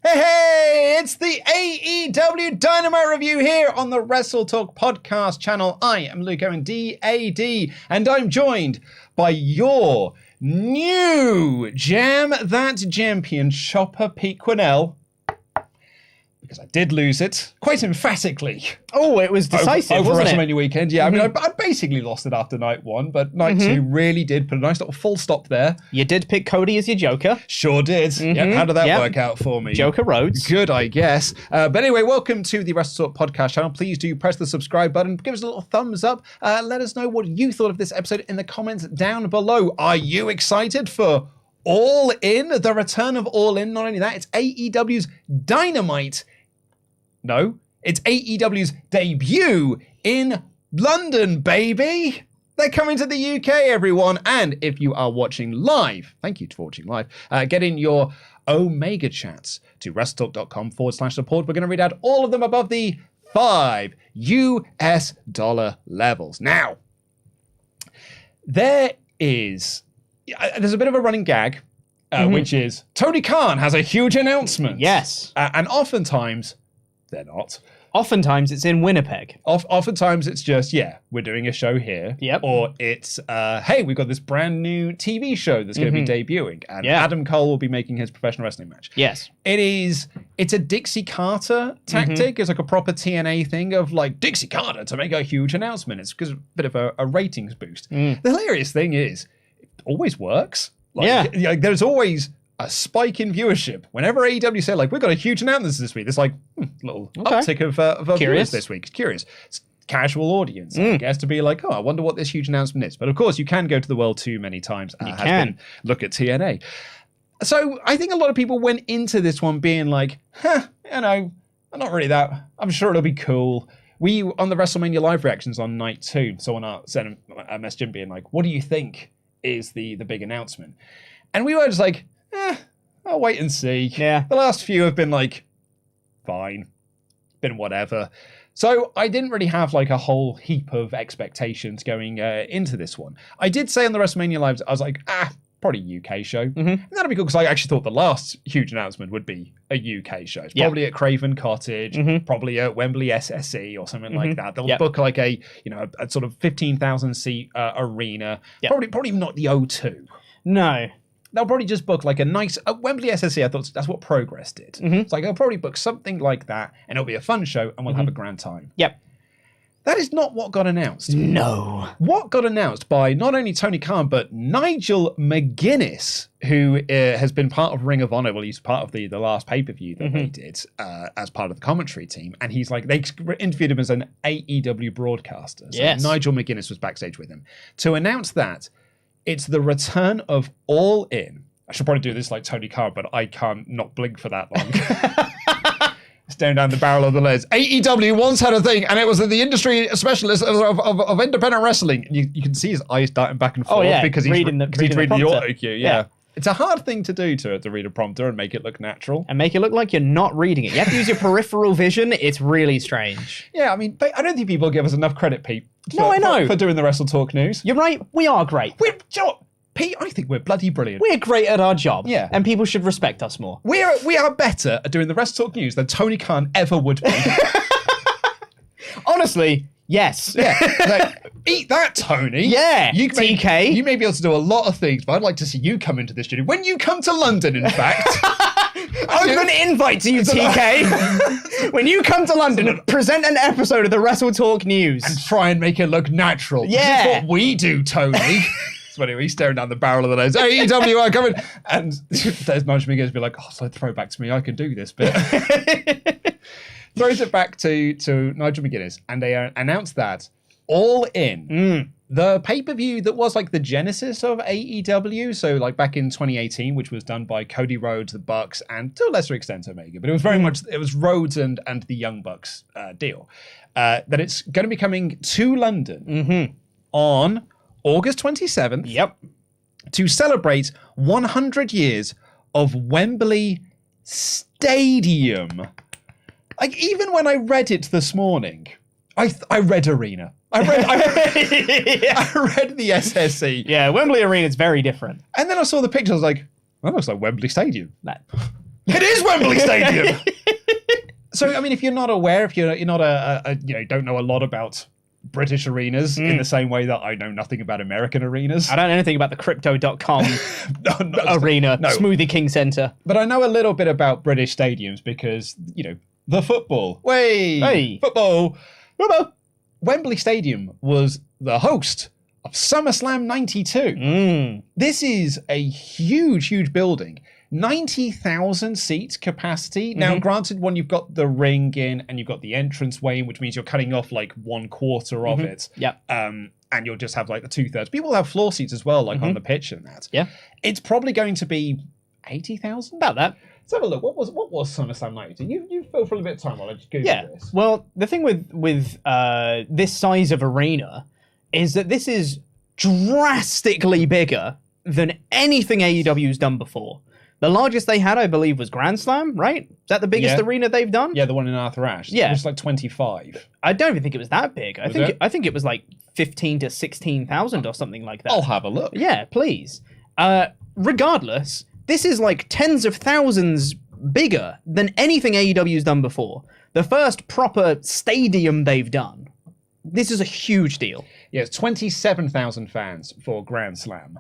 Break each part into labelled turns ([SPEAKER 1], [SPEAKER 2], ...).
[SPEAKER 1] Hey, it's the AEW Dynamite review here on the WrestleTalk Podcast channel. I am Luke Owen, DAD, and I'm joined by your new Jam That Champion shopper, Pete Quinnell. Because I did lose it, quite emphatically.
[SPEAKER 2] Oh, it was decisive,
[SPEAKER 1] over
[SPEAKER 2] wasn't
[SPEAKER 1] WrestleMania
[SPEAKER 2] it?
[SPEAKER 1] weekend. Yeah, I mean, I basically lost it after night one, but night two really did put a nice little full stop there.
[SPEAKER 2] You did pick Cody as your Joker.
[SPEAKER 1] Sure did. Yeah, how did that work out for me?
[SPEAKER 2] Joker Rhodes.
[SPEAKER 1] Good, I guess. But anyway, welcome to the WrestleTalk Podcast channel. Please do press the subscribe button. Give us a little thumbs up. Let us know what you thought of this episode in the comments down below. Are you excited for All In? The return of All In. Not only that, it's AEW's Dynamite. No, it's AEW's debut in London, baby. They're coming to the UK, everyone. And if you are watching live, thank you for watching live, get in your Omega chats to WrestleTalk.com/support. We're going to read out all of them above the $5 US levels. Now, there's a bit of a running gag, which is Tony Khan has a huge announcement.
[SPEAKER 2] Yes.
[SPEAKER 1] And oftentimes, they're not.
[SPEAKER 2] Oftentimes it's in Winnipeg.
[SPEAKER 1] Oftentimes it's just, we're doing a show here.
[SPEAKER 2] Yep.
[SPEAKER 1] Or it's, hey, we've got this brand new TV show that's going to be debuting. And Adam Cole will be making his professional wrestling match.
[SPEAKER 2] Yes.
[SPEAKER 1] It's a Dixie Carter tactic. It's like a proper TNA thing of like Dixie Carter to make a huge announcement. It's because a bit of a ratings boost. The hilarious thing is, it always works. Like, there's always a spike in viewership. Whenever AEW say, like, we've got a huge announcement this week, it's like, little uptick of viewers this week. It's curious. It's casual audience, I guess, to be like, oh, I wonder what this huge announcement is. But of course, you can go to the world too many times. You can. Look at TNA. So I think a lot of people went into this one being like, I'm not really that. I'm sure it'll be cool. We, on the WrestleMania live reactions on night 2, someone sent a message in being like, what do you think is the big announcement? And we were just like, I'll wait and see.
[SPEAKER 2] Yeah.
[SPEAKER 1] The last few have been like, fine, been whatever. So I didn't really have like a whole heap of expectations going into this one. I did say on the WrestleMania Lives, I was like, probably UK show. And that'd be cool because I actually thought the last huge announcement would be a UK show. It's probably at Craven Cottage, probably at Wembley SSE or something like that. They'll book like a sort of 15,000 seat arena. Probably not the O2.
[SPEAKER 2] No.
[SPEAKER 1] They'll probably just book like a nice Wembley SSE. I thought that's what Progress did. It's like they'll probably book something like that, and it'll be a fun show, and we'll have a grand time.
[SPEAKER 2] Yep.
[SPEAKER 1] That is not what got announced.
[SPEAKER 2] No.
[SPEAKER 1] What got announced by not only Tony Khan but Nigel McGuinness, who has been part of Ring of Honor. Well, he's part of the last pay-per-view that they did as part of the commentary team, and he's like, they interviewed him as an AEW broadcaster. So Nigel McGuinness was backstage with him to announce that it's the return of All In. I should probably do this like Tony Khan, but I can't not blink for that long. Staring down the barrel of the legs. AEW once had a thing, and it was the industry specialist of independent wrestling. You can see his eyes darting back and forth because he's reading the auto cue. Yeah. It's a hard thing to do to read a prompter and make it look natural.
[SPEAKER 2] And make it look like you're not reading it. You have to use your peripheral vision. It's really strange.
[SPEAKER 1] Yeah, I mean, I don't think people give us enough credit, Pete. For doing the WrestleTalk news.
[SPEAKER 2] You're right. We are great.
[SPEAKER 1] Pete, I think we're bloody brilliant.
[SPEAKER 2] We're great at our job.
[SPEAKER 1] Yeah.
[SPEAKER 2] And people should respect us more.
[SPEAKER 1] We are better at doing the WrestleTalk news than Tony Khan ever would be.
[SPEAKER 2] Honestly, yes.
[SPEAKER 1] Yeah. Like, eat that, Tony.
[SPEAKER 2] Yeah.
[SPEAKER 1] TK. You may be able to do a lot of things, but I'd like to see you come into this studio. When you come to London, in fact.
[SPEAKER 2] Open invite to you, TK. When you come to London, present an episode of the WrestleTalk news.
[SPEAKER 1] And try and make it look natural.
[SPEAKER 2] Yeah.
[SPEAKER 1] This is what we do, Tony. So anyway, he's staring down the barrel of the nose. AEW are coming. And there's Nigel McGuinness be like, so throw back to me. I can do this bit. Throws it back to Nigel McGuinness. And they announced that All In, the pay-per-view that was like the genesis of AEW. So like back in 2018, which was done by Cody Rhodes, the Bucks, and to a lesser extent Omega. But it was very much, it was Rhodes and the Young Bucks deal. That it's going to be coming to London on August 27th.
[SPEAKER 2] Yep.
[SPEAKER 1] To celebrate 100 years of Wembley Stadium. Like, even when I read it this morning, I read Arena. I read the SSE.
[SPEAKER 2] Yeah, Wembley Arena is very different.
[SPEAKER 1] And then I saw the picture. I was like, that looks like Wembley Stadium. It is Wembley Stadium. So, I mean, if you're not aware, if you're not don't know a lot about British arenas in the same way that I know nothing about American arenas.
[SPEAKER 2] I don't know anything about the Crypto.com arena, Smoothie King Center.
[SPEAKER 1] But I know a little bit about British stadiums because, the football.
[SPEAKER 2] Hey.
[SPEAKER 1] Football. Wembley Stadium was the host of SummerSlam 92. This is a huge, huge building. 90,000 seats capacity. Now, granted, when you've got the ring in and you've got the entranceway in, which means you're cutting off like 1/4 of it.
[SPEAKER 2] Yeah.
[SPEAKER 1] And you'll just have like the 2/3. People have floor seats as well, like on the pitch and that.
[SPEAKER 2] Yeah.
[SPEAKER 1] It's probably going to be 80,000.
[SPEAKER 2] About that.
[SPEAKER 1] Let's have a look. What was SummerSlam 92? You fill for a bit of time while I just Google this.
[SPEAKER 2] Well, the thing with this size of arena is that this is drastically bigger than anything AEW's done before. The largest they had, I believe, was Grand Slam, right? Is that the biggest arena they've done?
[SPEAKER 1] Yeah, the one in Arthur Ashe.
[SPEAKER 2] Yeah.
[SPEAKER 1] It was like 25.
[SPEAKER 2] I don't even think it was that big. I think it was like 15 to 16,000 or something like that.
[SPEAKER 1] I'll have a look.
[SPEAKER 2] Yeah, please. Regardless, this is like tens of thousands bigger than anything AEW's done before. The first proper stadium they've done. This is a huge deal.
[SPEAKER 1] Yeah, it's 27,000 fans for Grand Slam.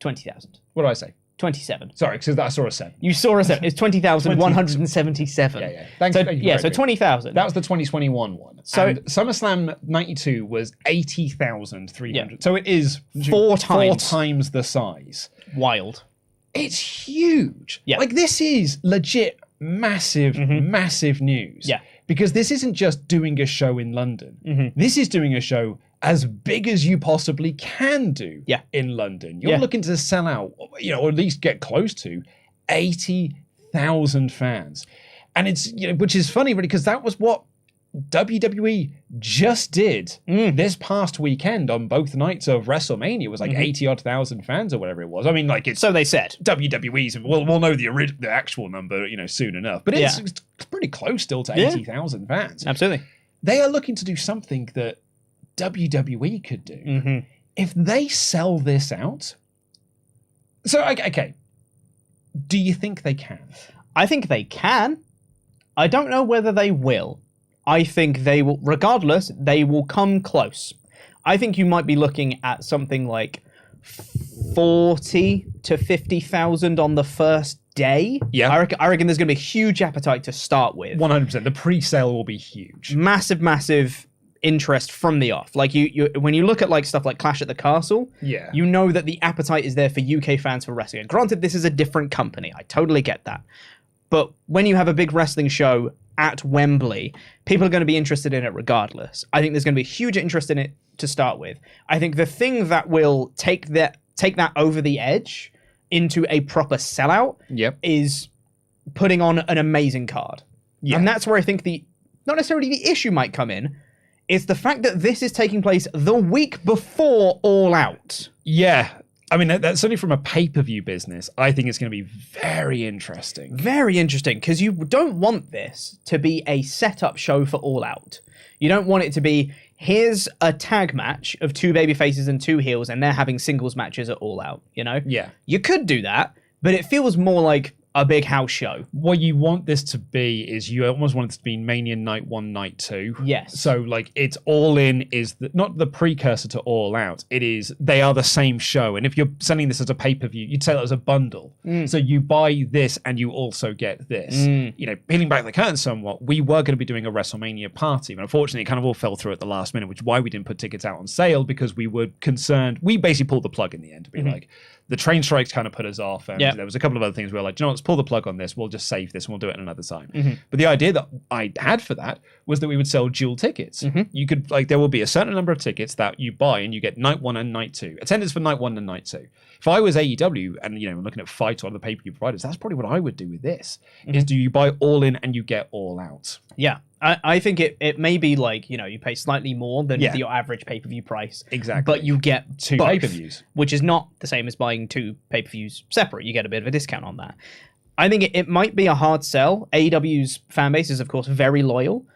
[SPEAKER 2] 20,000.
[SPEAKER 1] What did I say?
[SPEAKER 2] 27.
[SPEAKER 1] Sorry, because I saw a 7.
[SPEAKER 2] You saw a 7. It's 20,177.
[SPEAKER 1] Yeah. Thanks.
[SPEAKER 2] So, so 20,000.
[SPEAKER 1] That was the 2021 one. So and SummerSlam 92 was 80,300. Yeah. So it is
[SPEAKER 2] 4
[SPEAKER 1] times the size.
[SPEAKER 2] Wild.
[SPEAKER 1] It's huge.
[SPEAKER 2] Yeah.
[SPEAKER 1] Like, this is legit massive, massive news.
[SPEAKER 2] Yeah.
[SPEAKER 1] Because this isn't just doing a show in London. This is doing a show as big as you possibly can do in London. You're looking to sell out, or at least get close to 80,000 fans. And it's, which is funny, really, because that was what WWE just did this past weekend on both nights of WrestleMania. It was like 80-odd thousand fans or whatever it was. I mean, like, it's...
[SPEAKER 2] So they said.
[SPEAKER 1] WWE's, we'll know the actual number, soon enough. But it's pretty close still to 80,000 fans.
[SPEAKER 2] Absolutely.
[SPEAKER 1] They are looking to do something that WWE could do. If they sell this out... So, okay. Do you think they can?
[SPEAKER 2] I think they can. I don't know whether they will. I think they will, regardless, they will come close. I think you might be looking at something like 40 to 50,000 on the first day.
[SPEAKER 1] Yeah.
[SPEAKER 2] I reckon there's going to be a huge appetite to start with.
[SPEAKER 1] 100%. The pre-sale will be huge.
[SPEAKER 2] Massive interest from the off. Like you when you look at like stuff like Clash at the Castle, you know that the appetite is there for UK fans for wrestling. And granted, this is a different company. I totally get that. But when you have a big wrestling show at Wembley, people are going to be interested in it regardless. I think there's going to be a huge interest in it to start with. I think the thing that will take that over the edge into a proper sellout is putting on an amazing card. Yeah. And that's where I think not necessarily the issue might come in. It's the fact that this is taking place the week before All Out.
[SPEAKER 1] Yeah. I mean, that's certainly from a pay-per-view business. I think it's going to be very interesting.
[SPEAKER 2] Very interesting, because you don't want this to be a setup show for All Out. You don't want it to be, here's a tag match of 2 babyfaces and 2 heels, and they're having singles matches at All Out, Yeah. You could do that, but it feels more like a big house show.
[SPEAKER 1] What you want this to be is you almost want it to be Mania Night 1, Night 2.
[SPEAKER 2] Yes.
[SPEAKER 1] So, like, it's All In is not the precursor to All Out. It is, they are the same show. And if you're selling this as a pay-per-view, you'd sell it as a bundle. So you buy this and you also get this. Peeling back the curtain somewhat, we were going to be doing a WrestleMania party. But unfortunately, it kind of all fell through at the last minute, which is why we didn't put tickets out on sale, because we were concerned. We basically pulled the plug in the end to be like, the train strikes kind of put us off, and there was a couple of other things we were like, let's pull the plug on this. We'll just save this and we'll do it another time. But the idea that I had for that was that we would sell dual tickets. You could, there will be a certain number of tickets that you buy and you get Night 1 and Night 2. Attendance for Night 1 and Night 2. If I was AEW and, looking at Fight or other pay-per-view providers, that's probably what I would do with this, is do you buy All In and you get All Out?
[SPEAKER 2] Yeah. I think it may be like, you pay slightly more than your average pay-per-view price.
[SPEAKER 1] Exactly.
[SPEAKER 2] But you get
[SPEAKER 1] 2
[SPEAKER 2] both,
[SPEAKER 1] pay-per-views.
[SPEAKER 2] Which is not the same as buying 2 pay-per-views separate. You get a bit of a discount on that. I think it might be a hard sell. AEW's fan base is, of course, very loyal.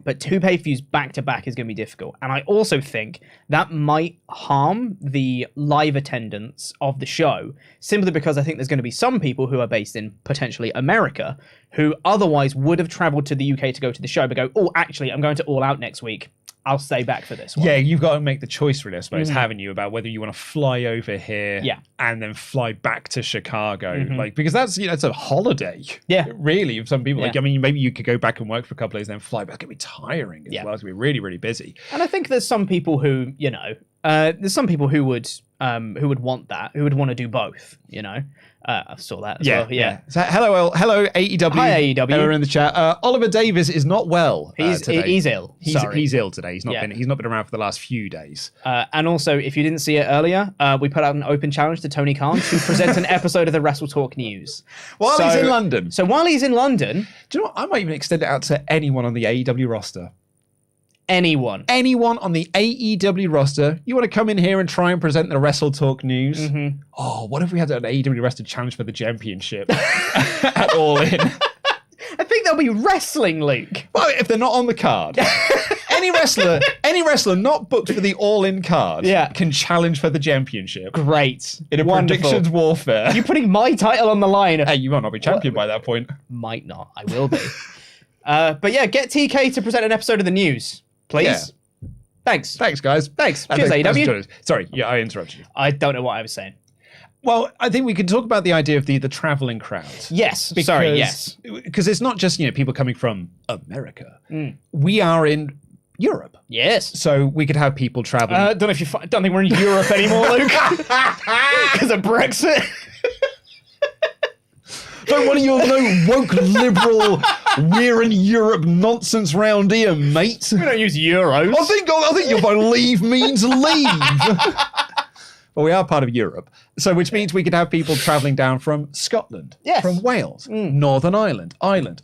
[SPEAKER 2] But 2 pay-per-views back-to-back is going to be difficult. And I also think that might harm the live attendance of the show, simply because I think there's going to be some people who are based in potentially America who otherwise would have traveled to the UK to go to the show, but go, oh, actually, I'm going to All Out next week. I'll stay back for this one.
[SPEAKER 1] Yeah, you've got to make the choice, really, I suppose, haven't you, about whether you want to fly over here and then fly back to Chicago. Like, because that's, it's a holiday. Yeah. Really, of some people. Like, I mean, maybe you could go back and work for a couple of days and then fly back. It could be tiring as well. It's going to be really, really busy.
[SPEAKER 2] And I think there's some people who, there's some people who would want that, who would want to do both, I saw that as well. Yeah.
[SPEAKER 1] So, hello AEW.
[SPEAKER 2] Hi AEW.
[SPEAKER 1] Everyone in the chat. Oliver Davis is not well.
[SPEAKER 2] He's ill.
[SPEAKER 1] He's ill today. He's not been around for the last few days.
[SPEAKER 2] And also, if you didn't see it earlier, we put out an open challenge to Tony Khan to present an episode of the WrestleTalk News
[SPEAKER 1] while he's in London.
[SPEAKER 2] So while he's in London,
[SPEAKER 1] do you know what? I might even extend it out to anyone on the AEW roster.
[SPEAKER 2] Anyone
[SPEAKER 1] on the AEW roster, you want to come in here and try and present the WrestleTalk News? Oh, what if we had an AEW roster challenge for the championship at All In?
[SPEAKER 2] I think there'll be wrestling, Luke.
[SPEAKER 1] Well, if they're not on the card. Any wrestler not booked for the All In card can challenge for the championship.
[SPEAKER 2] Great.
[SPEAKER 1] In a predictions warfare.
[SPEAKER 2] You're putting my title on the line.
[SPEAKER 1] Hey, you might not be champion by that point.
[SPEAKER 2] Might not. I will be. But yeah, get TK to present an episode of the news. Please. Yeah. Thanks,
[SPEAKER 1] guys.
[SPEAKER 2] Thanks. Cheers, AEW.
[SPEAKER 1] Sorry, I interrupted you.
[SPEAKER 2] I don't know what I was saying.
[SPEAKER 1] Well, I think we can talk about the idea of the traveling crowd.
[SPEAKER 2] Yes.
[SPEAKER 1] Because it's not just people coming from America. We are in Europe.
[SPEAKER 2] Yes.
[SPEAKER 1] So we could have people traveling.
[SPEAKER 2] Don't think we're in Europe anymore, Luke. Because of Brexit.
[SPEAKER 1] Don't want your woke liberal we're in Europe nonsense round here, mate.
[SPEAKER 2] We don't use euros.
[SPEAKER 1] I think your leave means leave. Well, we are part of Europe, so which means we could have people travelling down from Scotland, from Wales, Northern Ireland,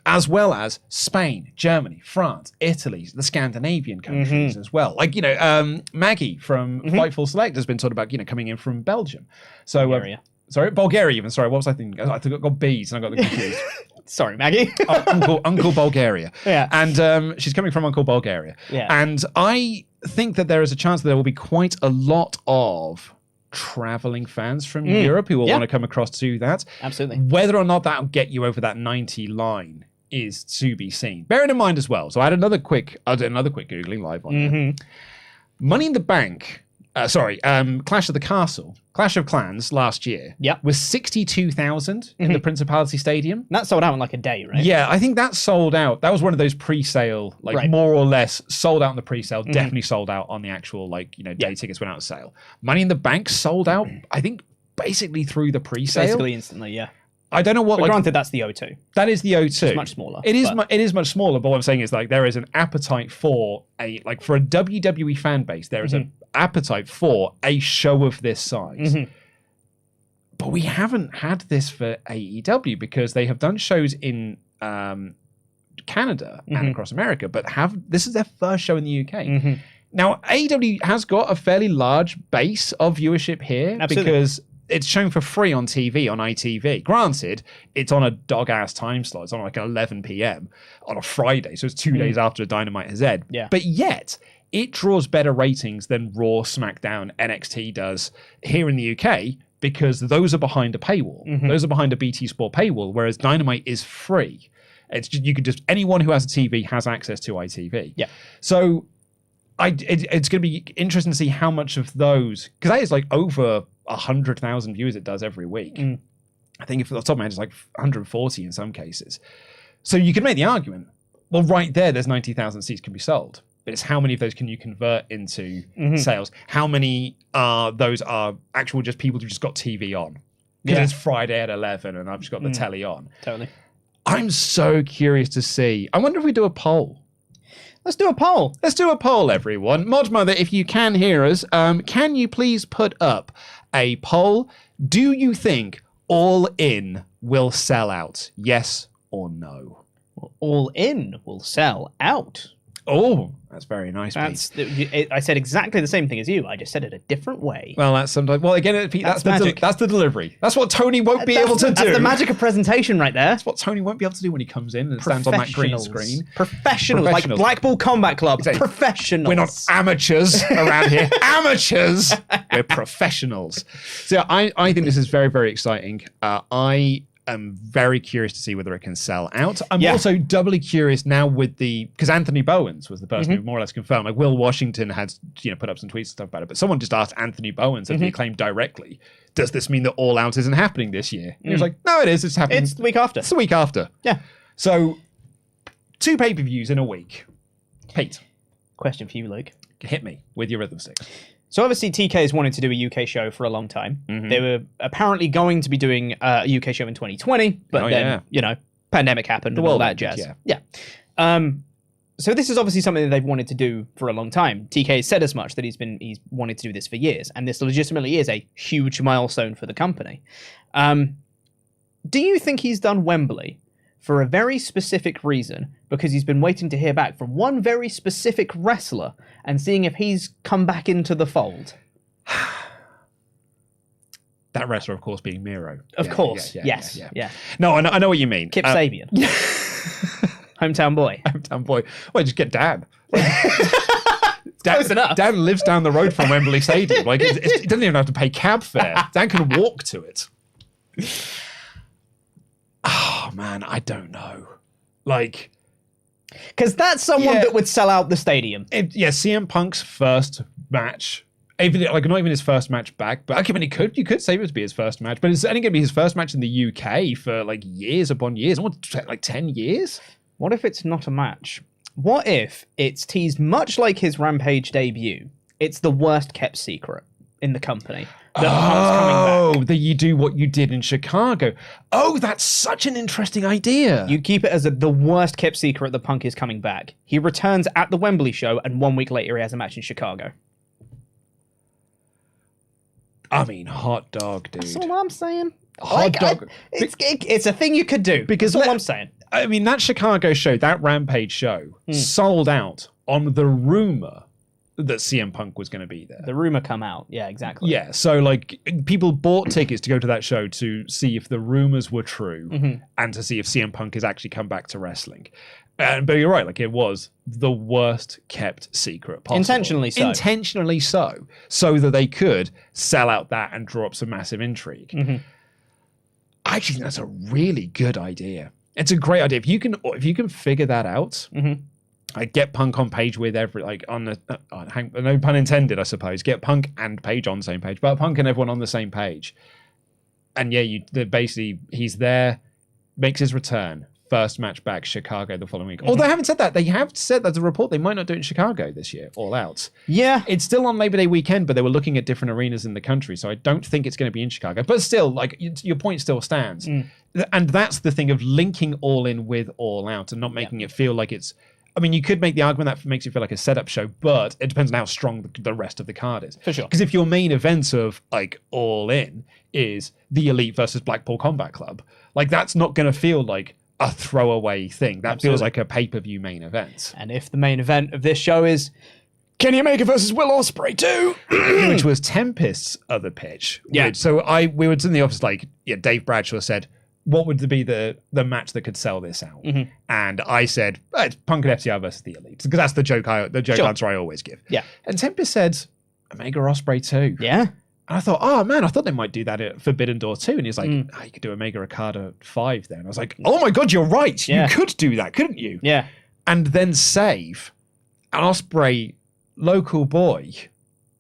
[SPEAKER 1] as well as Spain, Germany, France, Italy, the Scandinavian countries as well. Like Maggie from Fightful Select has been talking about coming in from Belgium. So Bulgaria even. Sorry, what was I thinking? I got B's and I got the confused.
[SPEAKER 2] Sorry, Maggie.
[SPEAKER 1] Uncle Bulgaria. Yeah. And she's coming from Uncle Bulgaria.
[SPEAKER 2] Yeah.
[SPEAKER 1] And I think that there is a chance that there will be quite a lot of traveling fans from Europe who will want to come across to that.
[SPEAKER 2] Absolutely.
[SPEAKER 1] Whether or not that'll get you over that 90 line is to be seen. Bearing in mind as well, so I did another quick Googling live on it. Money in the Bank. Clash of the Castle, Clash of Clans last year was 62,000 in the Principality Stadium.
[SPEAKER 2] And that sold out in like a day, right?
[SPEAKER 1] Yeah, I think that sold out. That was one of those pre-sale, more or less sold out in the pre-sale, definitely sold out on the actual day tickets went out of sale. Money in the Bank sold out, I think, basically through the pre-sale.
[SPEAKER 2] Basically instantly, yeah.
[SPEAKER 1] I don't know what.
[SPEAKER 2] But granted, that's the O2.
[SPEAKER 1] That is the O2.
[SPEAKER 2] It's much smaller.
[SPEAKER 1] It is much smaller. But what I'm saying is there is an appetite for a WWE fan base. There is an appetite for a show of this size. But we haven't had this for AEW because they have done shows in Canada and across America, but this is their first show in the UK. Now AEW has got a fairly large base of viewership here because it's shown for free on TV, on ITV. Granted, it's on a dog-ass time slot. It's on like 11 p.m. on a Friday, so it's 2 days after Dynamite has aired.
[SPEAKER 2] Yeah.
[SPEAKER 1] But yet, it draws better ratings than Raw, SmackDown, NXT does here in the UK because those are behind a paywall. Those are behind a BT Sport paywall, whereas Dynamite is free. It's just anyone who has a TV has access to ITV.
[SPEAKER 2] Yeah.
[SPEAKER 1] So it's going to be interesting to see how much of those, because that is over 100,000 views it does every week. I think if off the top of my head, it's 140 in some cases. So you can make the argument, well, right there's 90,000 seats can be sold. But it's how many of those can you convert into sales? How many those are actual just people who just got TV on? Because it's Friday at 11 and I've just got the telly on.
[SPEAKER 2] Totally.
[SPEAKER 1] I'm so curious to see. I wonder if we do a poll.
[SPEAKER 2] Let's do a poll.
[SPEAKER 1] Let's do a poll, everyone. Mod Mother, if you can hear us, can you please put up a poll? Do you think All In will sell out? Yes or no?
[SPEAKER 2] All In will sell out.
[SPEAKER 1] Oh, that's very nice.
[SPEAKER 2] I said exactly the same thing as you. I just said it a different way.
[SPEAKER 1] Well, that's sometimes. Well, again, Pete, that's the delivery. That's what Tony won't be able to do.
[SPEAKER 2] That's the magic of presentation right there.
[SPEAKER 1] That's what Tony won't be able to do when he comes in and stands on that green screen.
[SPEAKER 2] Professionals. Like Blackpool Combat Club. Exactly. Professionals.
[SPEAKER 1] We're not amateurs around here. Amateurs. We're professionals. So I think this is very, very exciting. I'm very curious to see whether it can sell out. I'm also doubly curious now with because Anthony Bowens was the person who more or less confirmed. Like Will Washington had, put up some tweets and stuff about it, but someone just asked Anthony Bowens of the Acclaim directly, does this mean that All Out isn't happening this year? And he was like, no, it is. It's happening.
[SPEAKER 2] It's the week after.
[SPEAKER 1] It's the week after.
[SPEAKER 2] Yeah.
[SPEAKER 1] So 2 pay-per-views in a week. Pete.
[SPEAKER 2] Question for you, Luke.
[SPEAKER 1] Hit me with your rhythm sticks.
[SPEAKER 2] So obviously TK has wanted to do a UK show for a long time. They were apparently going to be doing a UK show in 2020, but pandemic happened and all that jazz. Yeah. So this is obviously something that they've wanted to do for a long time. TK has said as much that he's wanted to do this for years, and this legitimately is a huge milestone for the company. Do you think he's done Wembley for a very specific reason, because he's been waiting to hear back from one very specific wrestler and seeing if he's come back into the fold?
[SPEAKER 1] That wrestler, of course, being Miro.
[SPEAKER 2] Of course, yes.
[SPEAKER 1] No, I know what you mean.
[SPEAKER 2] Kip Sabian. Hometown boy.
[SPEAKER 1] Hometown boy. Well, just get Dan.
[SPEAKER 2] Close enough.
[SPEAKER 1] Dan lives down the road from Wembley Stadium. Like, it doesn't even have to pay cab fare. Dan can walk to it. Oh, man, I don't know. Like...
[SPEAKER 2] Because that's someone that would sell out the stadium.
[SPEAKER 1] CM Punk's first match. Even, not even his first match back. But you could say it would be his first match. But it's only going to be his first match in the UK for years upon years. 10 years?
[SPEAKER 2] What if it's not a match? What if it's teased much like his Rampage debut? It's the worst kept secret in the company. That
[SPEAKER 1] you do what you did in Chicago. Oh, that's such an interesting idea.
[SPEAKER 2] You keep it as the worst kept secret that Punk is coming back. He returns at the Wembley show, and 1 week later he has a match in Chicago.
[SPEAKER 1] I mean, hot dog, dude.
[SPEAKER 2] That's all I'm saying.
[SPEAKER 1] Hot dog.
[SPEAKER 2] It's a thing you could do. Because that's all I'm saying.
[SPEAKER 1] I mean, that Chicago show, that Rampage show, sold out on the rumor that CM Punk was going to be there.
[SPEAKER 2] The rumor come out. Yeah, exactly.
[SPEAKER 1] Yeah, so people bought tickets to go to that show to see if the rumors were true and to see if CM Punk has actually come back to wrestling. But you're right, it was the worst kept secret possible. Intentionally so. So that they could sell out that and draw up some massive intrigue. I actually think that's a really good idea. It's a great idea. If you can figure that out, I get Punk on page with no pun intended, I suppose. Get Punk and Page on the same page, but Punk and everyone on the same page. And basically he's there, makes his return. First match back, Chicago the following week. Although they haven't said that. They have said that's a report they might not do it in Chicago this year, All Out.
[SPEAKER 2] Yeah.
[SPEAKER 1] It's still on Labor Day weekend, but they were looking at different arenas in the country, so I don't think it's going to be in Chicago. But still, your point still stands. And that's the thing of linking All In with All Out and not making it feel like it's... I mean, you could make the argument that makes it feel like a setup show, but it depends on how strong the rest of the card is.
[SPEAKER 2] For sure.
[SPEAKER 1] Because if your main event of All In is the Elite versus Blackpool Combat Club, that's not going to feel like a throwaway thing. That feels like a pay-per-view main event.
[SPEAKER 2] And if the main event of this show is Kenny Omega versus Will Ospreay too,
[SPEAKER 1] which was Tempest's other pitch.
[SPEAKER 2] Yeah.
[SPEAKER 1] So we were in the office Dave Bradshaw said, what would be the match that could sell this out? And I said, it's Punk and FTR versus the Elite. Because that's the joke answer I always give.
[SPEAKER 2] Yeah.
[SPEAKER 1] And Tempest said, Omega Ospreay too.
[SPEAKER 2] Yeah.
[SPEAKER 1] And I thought, oh man, I thought they might do that at Forbidden Door 2. And he's like, you could do Omega Okada 5 then. I was like, oh my God, you're right. Yeah. You could do that, couldn't you?
[SPEAKER 2] Yeah.
[SPEAKER 1] And then save an Ospreay local boy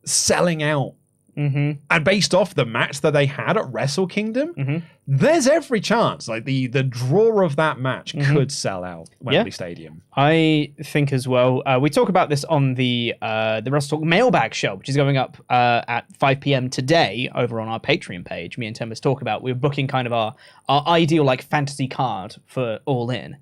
[SPEAKER 1] selling out. And based off the match that they had at Wrestle Kingdom, there's every chance the draw of that match could sell out Wembley Stadium.
[SPEAKER 2] I think as well. We talk about this on the WrestleTalk Mailbag show, which is going up at 5 p.m. today over on our Patreon page. Me and Tempest talk about we're booking kind of our ideal fantasy card for All In,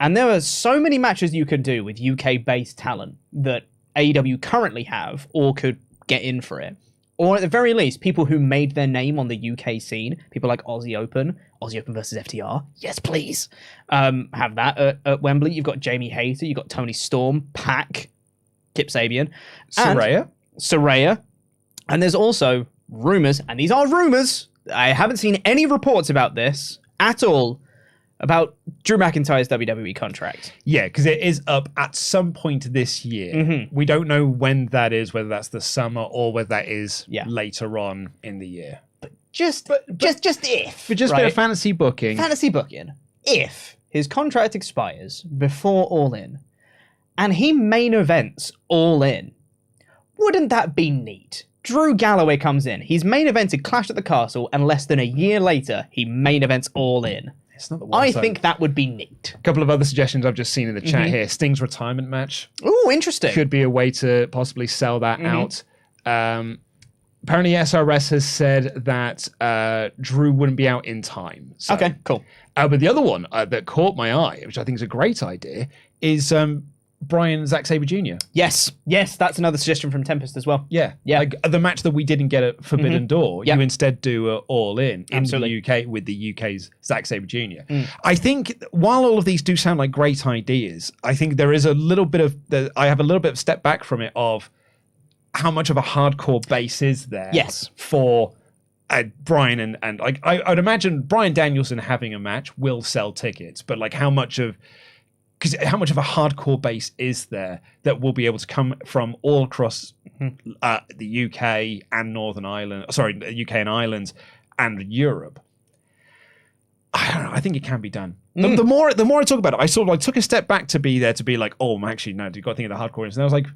[SPEAKER 2] and there are so many matches you could do with UK based talent that AEW currently have or could get in for it. or at the very least, people who made their name on the UK scene, people like Aussie Open versus FTR, yes please, have that at Wembley. You've got Jamie Hayter, you've got Tony Storm, Pac, Kip Sabian, Saraya, and there's also rumors, and these are rumors, I haven't seen any reports about this at all, about Drew McIntyre's WWE contract.
[SPEAKER 1] Yeah, because it is up at some point this year.
[SPEAKER 2] Mm-hmm.
[SPEAKER 1] We don't know when that is, whether that's the summer or whether that is later on in the year.
[SPEAKER 2] But just if.
[SPEAKER 1] But just a bit of fantasy booking.
[SPEAKER 2] Fantasy booking. If his contract expires before All In, and he main events All In, wouldn't that be neat? Drew Galloway comes in. He's main evented Clash at the Castle, and less than a year later, he main events All In.
[SPEAKER 1] It's not the
[SPEAKER 2] I think that would be neat.
[SPEAKER 1] A couple of other suggestions I've just seen in the chat here. Sting's retirement match.
[SPEAKER 2] Ooh, interesting.
[SPEAKER 1] Could be a way to possibly sell that out. Apparently SRS has said that Drew wouldn't be out in time. So.
[SPEAKER 2] Okay, cool.
[SPEAKER 1] But the other one that caught my eye, which I think is a great idea, is Brian Zack Sabre Jr.
[SPEAKER 2] Yes, that's another suggestion from Tempest as well.
[SPEAKER 1] Yeah. Like the match that we didn't get at Forbidden Door, you instead do All In the UK with the UK's Zack Sabre Jr. I think while all of these do sound like great ideas, I think there is a little bit of I have a little bit of step back from it of how much of a hardcore base is there for Brian and like I'd imagine Bryan Danielson having a match will sell tickets, but like how much of a hardcore base is there that will be able to come from all across the UK and Northern Ireland, the UK and Ireland and Europe? I don't know. I think it can be done. The more I talk about it, I sort of like took a step back to be like, oh, actually, no, you've got to think of the hardcore. And I was like,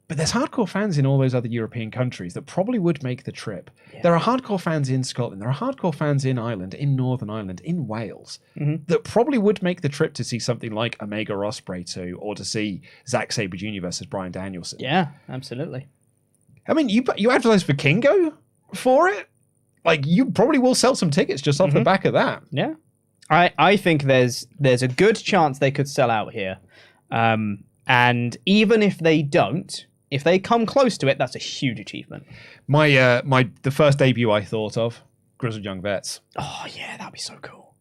[SPEAKER 1] but there's hardcore fans in all those other European countries that probably would make the trip. Yeah. There are hardcore fans in Scotland. There are hardcore fans in Ireland, in Northern Ireland, in Wales, that probably would make the trip to see something like Omega Ospreay 2 or to see Zack Sabre Jr. versus Bryan Danielson.
[SPEAKER 2] Yeah, absolutely.
[SPEAKER 1] I mean, you advertise for Kingo for it? Like, you probably will sell some tickets just off the back of that.
[SPEAKER 2] Yeah. I think there's a good chance they could sell out here. And even if they don't, if they come close to it, that's a huge achievement.
[SPEAKER 1] The first debut I thought of, Grizzled Young Vets.
[SPEAKER 2] Oh yeah, that'd be so cool.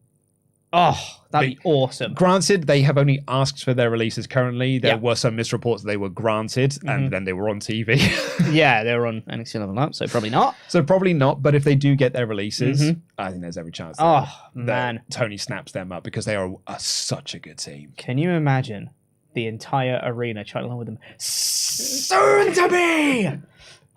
[SPEAKER 2] Oh, that'd be awesome.
[SPEAKER 1] Granted, they have only asked for their releases currently. There were some misreports that they were granted, and then they were on TV.
[SPEAKER 2] Yeah, they were on NXT Level Up, so probably not.
[SPEAKER 1] But if they do get their releases, I think there's every chance
[SPEAKER 2] man,
[SPEAKER 1] Tony snaps them up because they are such a good team.
[SPEAKER 2] Can you imagine the entire arena trying along with them? Soon to be!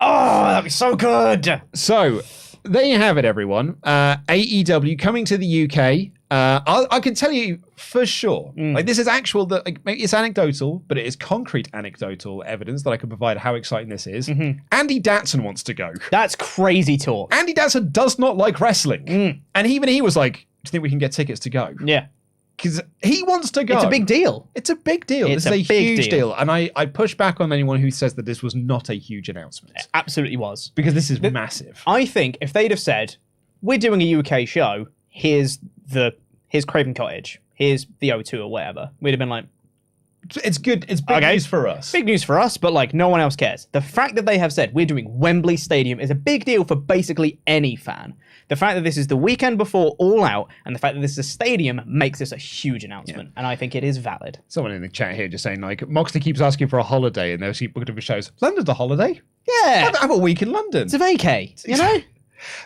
[SPEAKER 2] Oh, that'd be so good!
[SPEAKER 1] So, there you have it, everyone. AEW coming to the UK. I can tell you for sure, like this is actual, it's anecdotal, but it is concrete anecdotal evidence that I can provide how exciting this is. Andy Datson wants to go.
[SPEAKER 2] That's crazy talk.
[SPEAKER 1] Andy Datson does not like wrestling. And even he was like, do you think we can get tickets to go?
[SPEAKER 2] Yeah.
[SPEAKER 1] Because he wants to go.
[SPEAKER 2] It's a big deal.
[SPEAKER 1] It's a big deal. This is a huge deal. And I push back on anyone who says that this was not a huge announcement.
[SPEAKER 2] It absolutely was.
[SPEAKER 1] Because this is massive.
[SPEAKER 2] I think if they'd have said, we're doing a UK show, here's Craven Cottage, here's the O2 or whatever, we'd have been like,
[SPEAKER 1] it's good. It's big news for us.
[SPEAKER 2] Big news for us, but like no one else cares. The fact that they have said we're doing Wembley Stadium is a big deal for basically any fan. The fact that this is the weekend before All Out and the fact that this is a stadium makes this a huge announcement, and I think it is valid. Someone
[SPEAKER 1] in the chat here just saying like, Moxley keeps asking for a holiday and they'll keep booking for shows. London's a holiday.
[SPEAKER 2] Yeah.
[SPEAKER 1] Have a week in London.
[SPEAKER 2] It's a vacay, you know?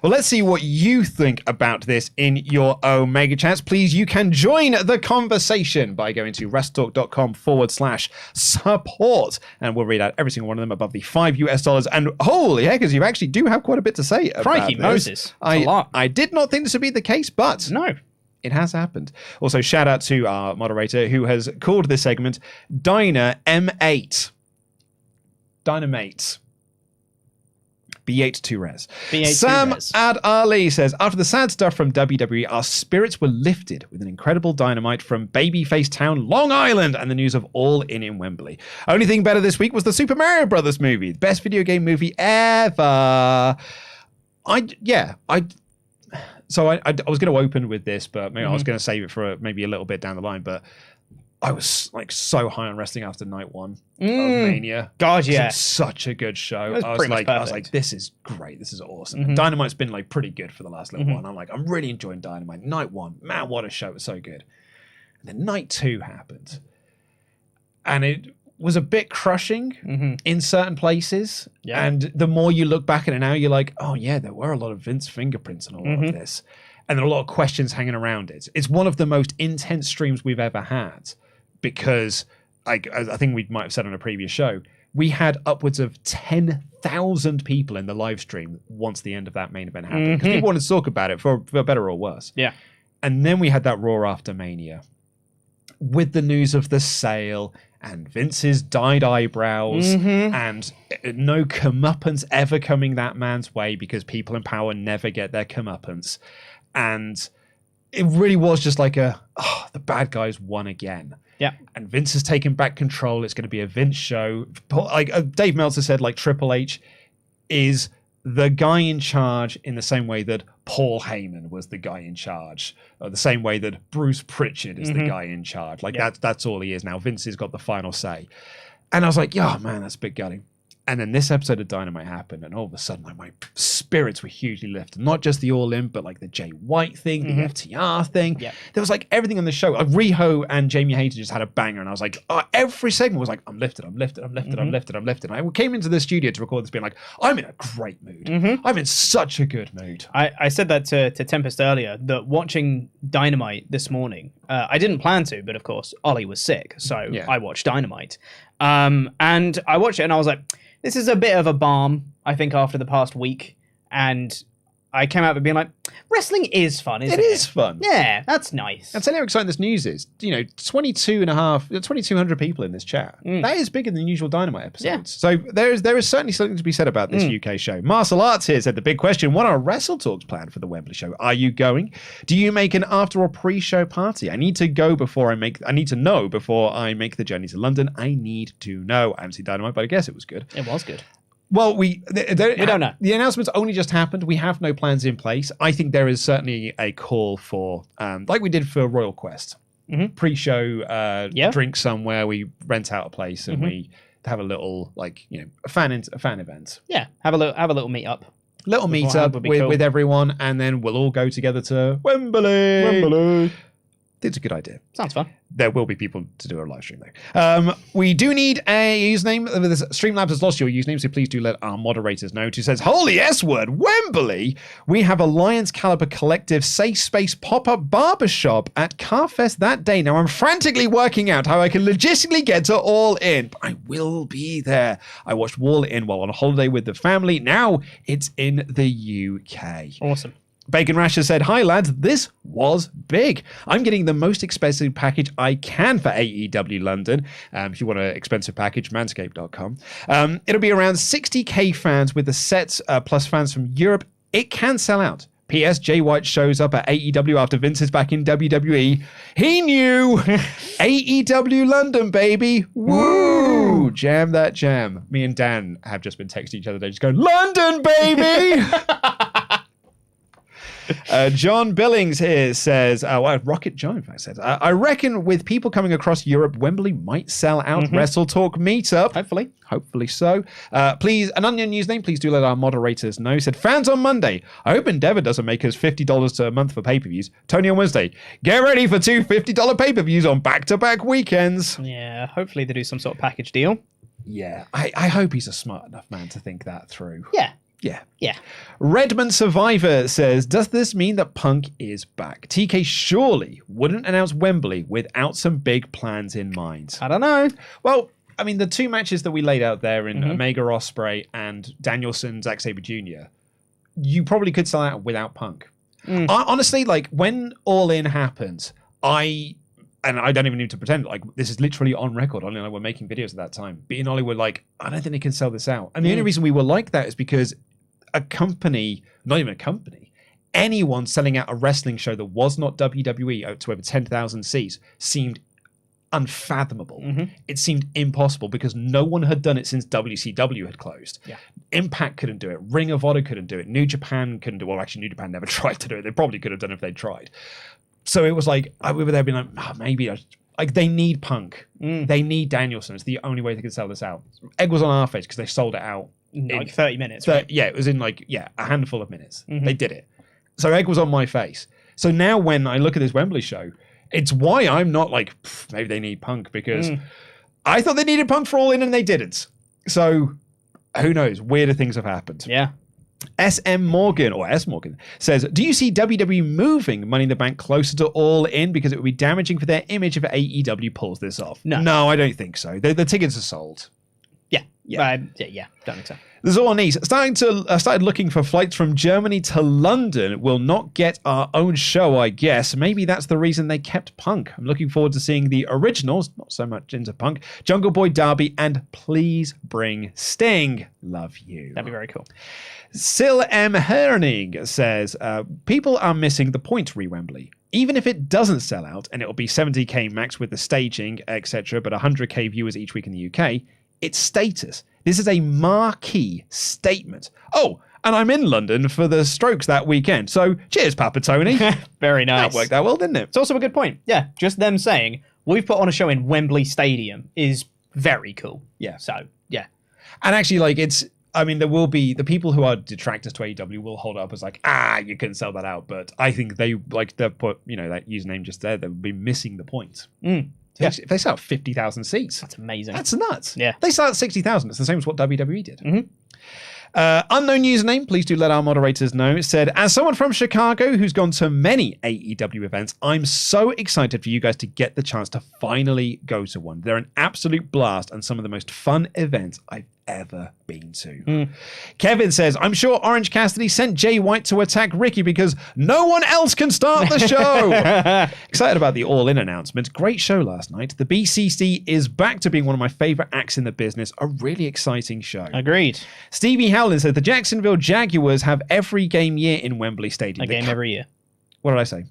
[SPEAKER 1] Well, let's see what you think about this in your Omega chats. Please, you can join the conversation by going to WrestleTalk.com/support. And we'll read out every single one of them above the $5. And holy heck, because you actually do have quite a bit to say about
[SPEAKER 2] Crikey,
[SPEAKER 1] this.
[SPEAKER 2] Moses. A lot.
[SPEAKER 1] I did not think this would be the case, but
[SPEAKER 2] no,
[SPEAKER 1] it has happened. Also, shout out to our moderator who has called this segment Dynamite. B82 Res. Sam Ad Ali says, after the sad stuff from WWE, our spirits were lifted with an incredible Dynamite from Babyface Town, Long Island, and the news of All In Wembley. Only thing better this week was the Super Mario Brothers movie, the best video game movie ever. I was going to open with this, but maybe I was going to save it for maybe a little bit down the line, but I was like so high on wrestling after night one of Mania.
[SPEAKER 2] God, yeah.
[SPEAKER 1] It's such a good show.
[SPEAKER 2] I was
[SPEAKER 1] like, this is great. This is awesome. And Dynamite's been like pretty good for the last little while. And I'm really enjoying Dynamite. Night one, man, what a show. It was so good. And then night two happened. And it was a bit crushing in certain places. Yeah. And the more you look back at it now, you're like, oh yeah, there were a lot of Vince fingerprints and all of this. And there are a lot of questions hanging around it. It's one of the most intense streams we've ever had. Because I think we might have said on a previous show, we had upwards of 10,000 people in the live stream once the end of that main event happened. Because people wanted to talk about it for better or worse.
[SPEAKER 2] Yeah.
[SPEAKER 1] And then we had that Raw after Mania with the news of the sale and Vince's dyed eyebrows and no comeuppance ever coming that man's way because people in power never get their comeuppance. And it really was just like the bad guys won again.
[SPEAKER 2] Yeah.
[SPEAKER 1] And Vince has taken back control. It's going to be a Vince show. Like Dave Meltzer said, like Triple H is the guy in charge in the same way that Paul Heyman was the guy in charge, or the same way that Bruce Pritchard is the guy in charge. Like that's all he is now. Vince has got the final say. And I was like, yeah, man, that's a bit gutting. And then this episode of Dynamite happened, and all of a sudden, like, my spirits were hugely lifted. Not just the All In, but like the Jay White thing, the FTR thing. Yep. There was like everything on the show. Like Riho and Jamie Hayter just had a banger, and I was like, every segment was like, I'm lifted, I'm lifted, I'm lifted, I'm lifted, I'm lifted. And I came into the studio to record this being like, I'm in a great mood. I'm in such a good mood.
[SPEAKER 2] I said that to Tempest earlier, that watching Dynamite this morning, I didn't plan to, but of course, Ollie was sick, so I watched Dynamite. And I watched it, and I was like, this is a bit of a balm, I think, after the past week. And I came out of it being like, wrestling is fun, isn't it?
[SPEAKER 1] It is fun.
[SPEAKER 2] Yeah, that's nice.
[SPEAKER 1] And tell you how exciting this news is. 2,200 people in this chat. That is bigger than usual Dynamite episodes. Yeah. So there is certainly something to be said about this UK show. Martial Arts here said the big question, what are WrestleTalk's plan for the Wembley show? Are you going? Do you make an after or pre-show party? I need to know before I make the journey to London. I need to know. I haven't seen Dynamite, but I guess it was good.
[SPEAKER 2] It was good.
[SPEAKER 1] Well, we
[SPEAKER 2] don't know.
[SPEAKER 1] The announcements only just happened. We have no plans in place. I think there is certainly a call for, like we did for Royal Quest, pre-show drink somewhere. We rent out a place and we have a little, like, a fan event.
[SPEAKER 2] Yeah, have a little meet up.
[SPEAKER 1] Little meet up with everyone, and then we'll all go together to Wembley. It's a good idea.
[SPEAKER 2] Sounds fun.
[SPEAKER 1] There will be people to do a live stream though. We do need a username. Streamlabs has lost your username, so please do let our moderators know. Who says, holy S-word, Wembley! We have a Lions Caliber Collective safe space pop-up barbershop at Carfest that day. Now I'm frantically working out how I can logistically get to All In, but I will be there. I watched All In while on holiday with the family. Now it's in the UK.
[SPEAKER 2] Awesome.
[SPEAKER 1] Bacon Rasher said, hi lads, this was big. I'm getting the most expensive package I can for AEW London. If you want an expensive package, manscaped.com. It'll be around 60k fans with the sets plus fans from Europe. It can sell out. P.S. Jay White shows up at AEW after Vince is back in WWE. He knew! AEW London, baby! Woo! Jam that jam. Me and Dan have just been texting each other today, just going, London, baby! John Billings here says, Rocket John, in fact, says, I reckon with people coming across Europe, Wembley might sell out WrestleTalk meetup. Hopefully so. Please, an Onion username, please do let our moderators know. He said, fans on Monday. I hope Endeavor doesn't make us $50 a month for pay-per-views. Tony on Wednesday. Get ready for 2 $50 pay-per-views on back-to-back weekends.
[SPEAKER 2] Yeah, hopefully they do some sort of package deal.
[SPEAKER 1] Yeah, I hope he's a smart enough man to think that through.
[SPEAKER 2] Yeah.
[SPEAKER 1] Redmond Survivor says, does this mean that Punk is back? TK surely wouldn't announce Wembley without some big plans in mind.
[SPEAKER 2] I don't know.
[SPEAKER 1] Well, I mean, the two matches that we laid out there in Omega Ospreay and Danielson, Zack Sabre Jr., you probably could sell out without Punk. Honestly, like, when All In happens, and I don't even need to pretend, like, this is literally on record. Ollie and I were making videos at that time. B and Ollie were like, I don't think they can sell this out. And the only reason we were like that is because a company, not even a company, anyone selling out a wrestling show that was not WWE to over 10,000 seats seemed unfathomable. It seemed impossible because no one had done it since WCW had closed. Impact couldn't do it. Ring of Honor couldn't do it. New Japan couldn't do it. Well, actually, New Japan never tried to do it. They probably could have done it if they tried. So it was like, we were there being like, maybe Like, they need Punk. They need Danielson. It's the only way they can sell this out. Egg was on our face because they sold it out.
[SPEAKER 2] In like 30 minutes, right?
[SPEAKER 1] Yeah, it was in like, a handful of minutes. They did it. So Egg was on my face. So now when I look at this Wembley show, it's why I'm not like, maybe they need Punk, because I thought they needed Punk for All In and they didn't. So who knows? Weirder things have happened.
[SPEAKER 2] Yeah.
[SPEAKER 1] S. Morgan says, do you see WWE moving Money in the Bank closer to All In because it would be damaging for their image if AEW pulls this off? No, I don't think so. The tickets are sold.
[SPEAKER 2] Yeah, don't think so.
[SPEAKER 1] There's all on ease. Started looking for flights from Germany to London. We'll not get our own show, I guess. Maybe that's the reason they kept Punk. I'm looking forward to seeing the originals, not so much into Punk, Jungle Boy Darby, and please bring Sting. Love you.
[SPEAKER 2] That'd be very cool.
[SPEAKER 1] Sil M. Herning says, people are missing the point re-Wembley. Even if it doesn't sell out, and it'll be 70k max with the staging, etc., but 100k viewers each week in the UK, it's status. This is a marquee statement. Oh, and I'm in London for the Strokes that weekend. So cheers, Papa Tony.
[SPEAKER 2] Very nice.
[SPEAKER 1] That worked out well, didn't it?
[SPEAKER 2] It's also a good point. Yeah, just them saying, we've put on a show in Wembley Stadium is very cool.
[SPEAKER 1] Yeah.
[SPEAKER 2] So, yeah.
[SPEAKER 1] And actually, like, there will be the people who are detractors to AEW will hold it up as like, you couldn't sell that out. But I think they put, that username just there, they would be missing the point. If they sell out 50,000 seats.
[SPEAKER 2] That's amazing.
[SPEAKER 1] That's nuts.
[SPEAKER 2] Yeah.
[SPEAKER 1] They sell out 60,000. It's the same as what WWE did. Unknown username, please do let our moderators know, said, as someone from Chicago who's gone to many AEW events, I'm so excited for you guys to get the chance to finally go to one. They're an absolute blast and some of the most fun events I've ever been to. Kevin says, I'm sure Orange Cassidy sent Jay White to attack Ricky because no one else can start the show. Excited about the All In announcement. Great show last night. The BCC is back to being one of my favorite acts in the business. A really exciting show.
[SPEAKER 2] Agreed.
[SPEAKER 1] Stevie Howland said the Jacksonville Jaguars have every game year in Wembley Stadium.
[SPEAKER 2] A game every year.
[SPEAKER 1] What did I say?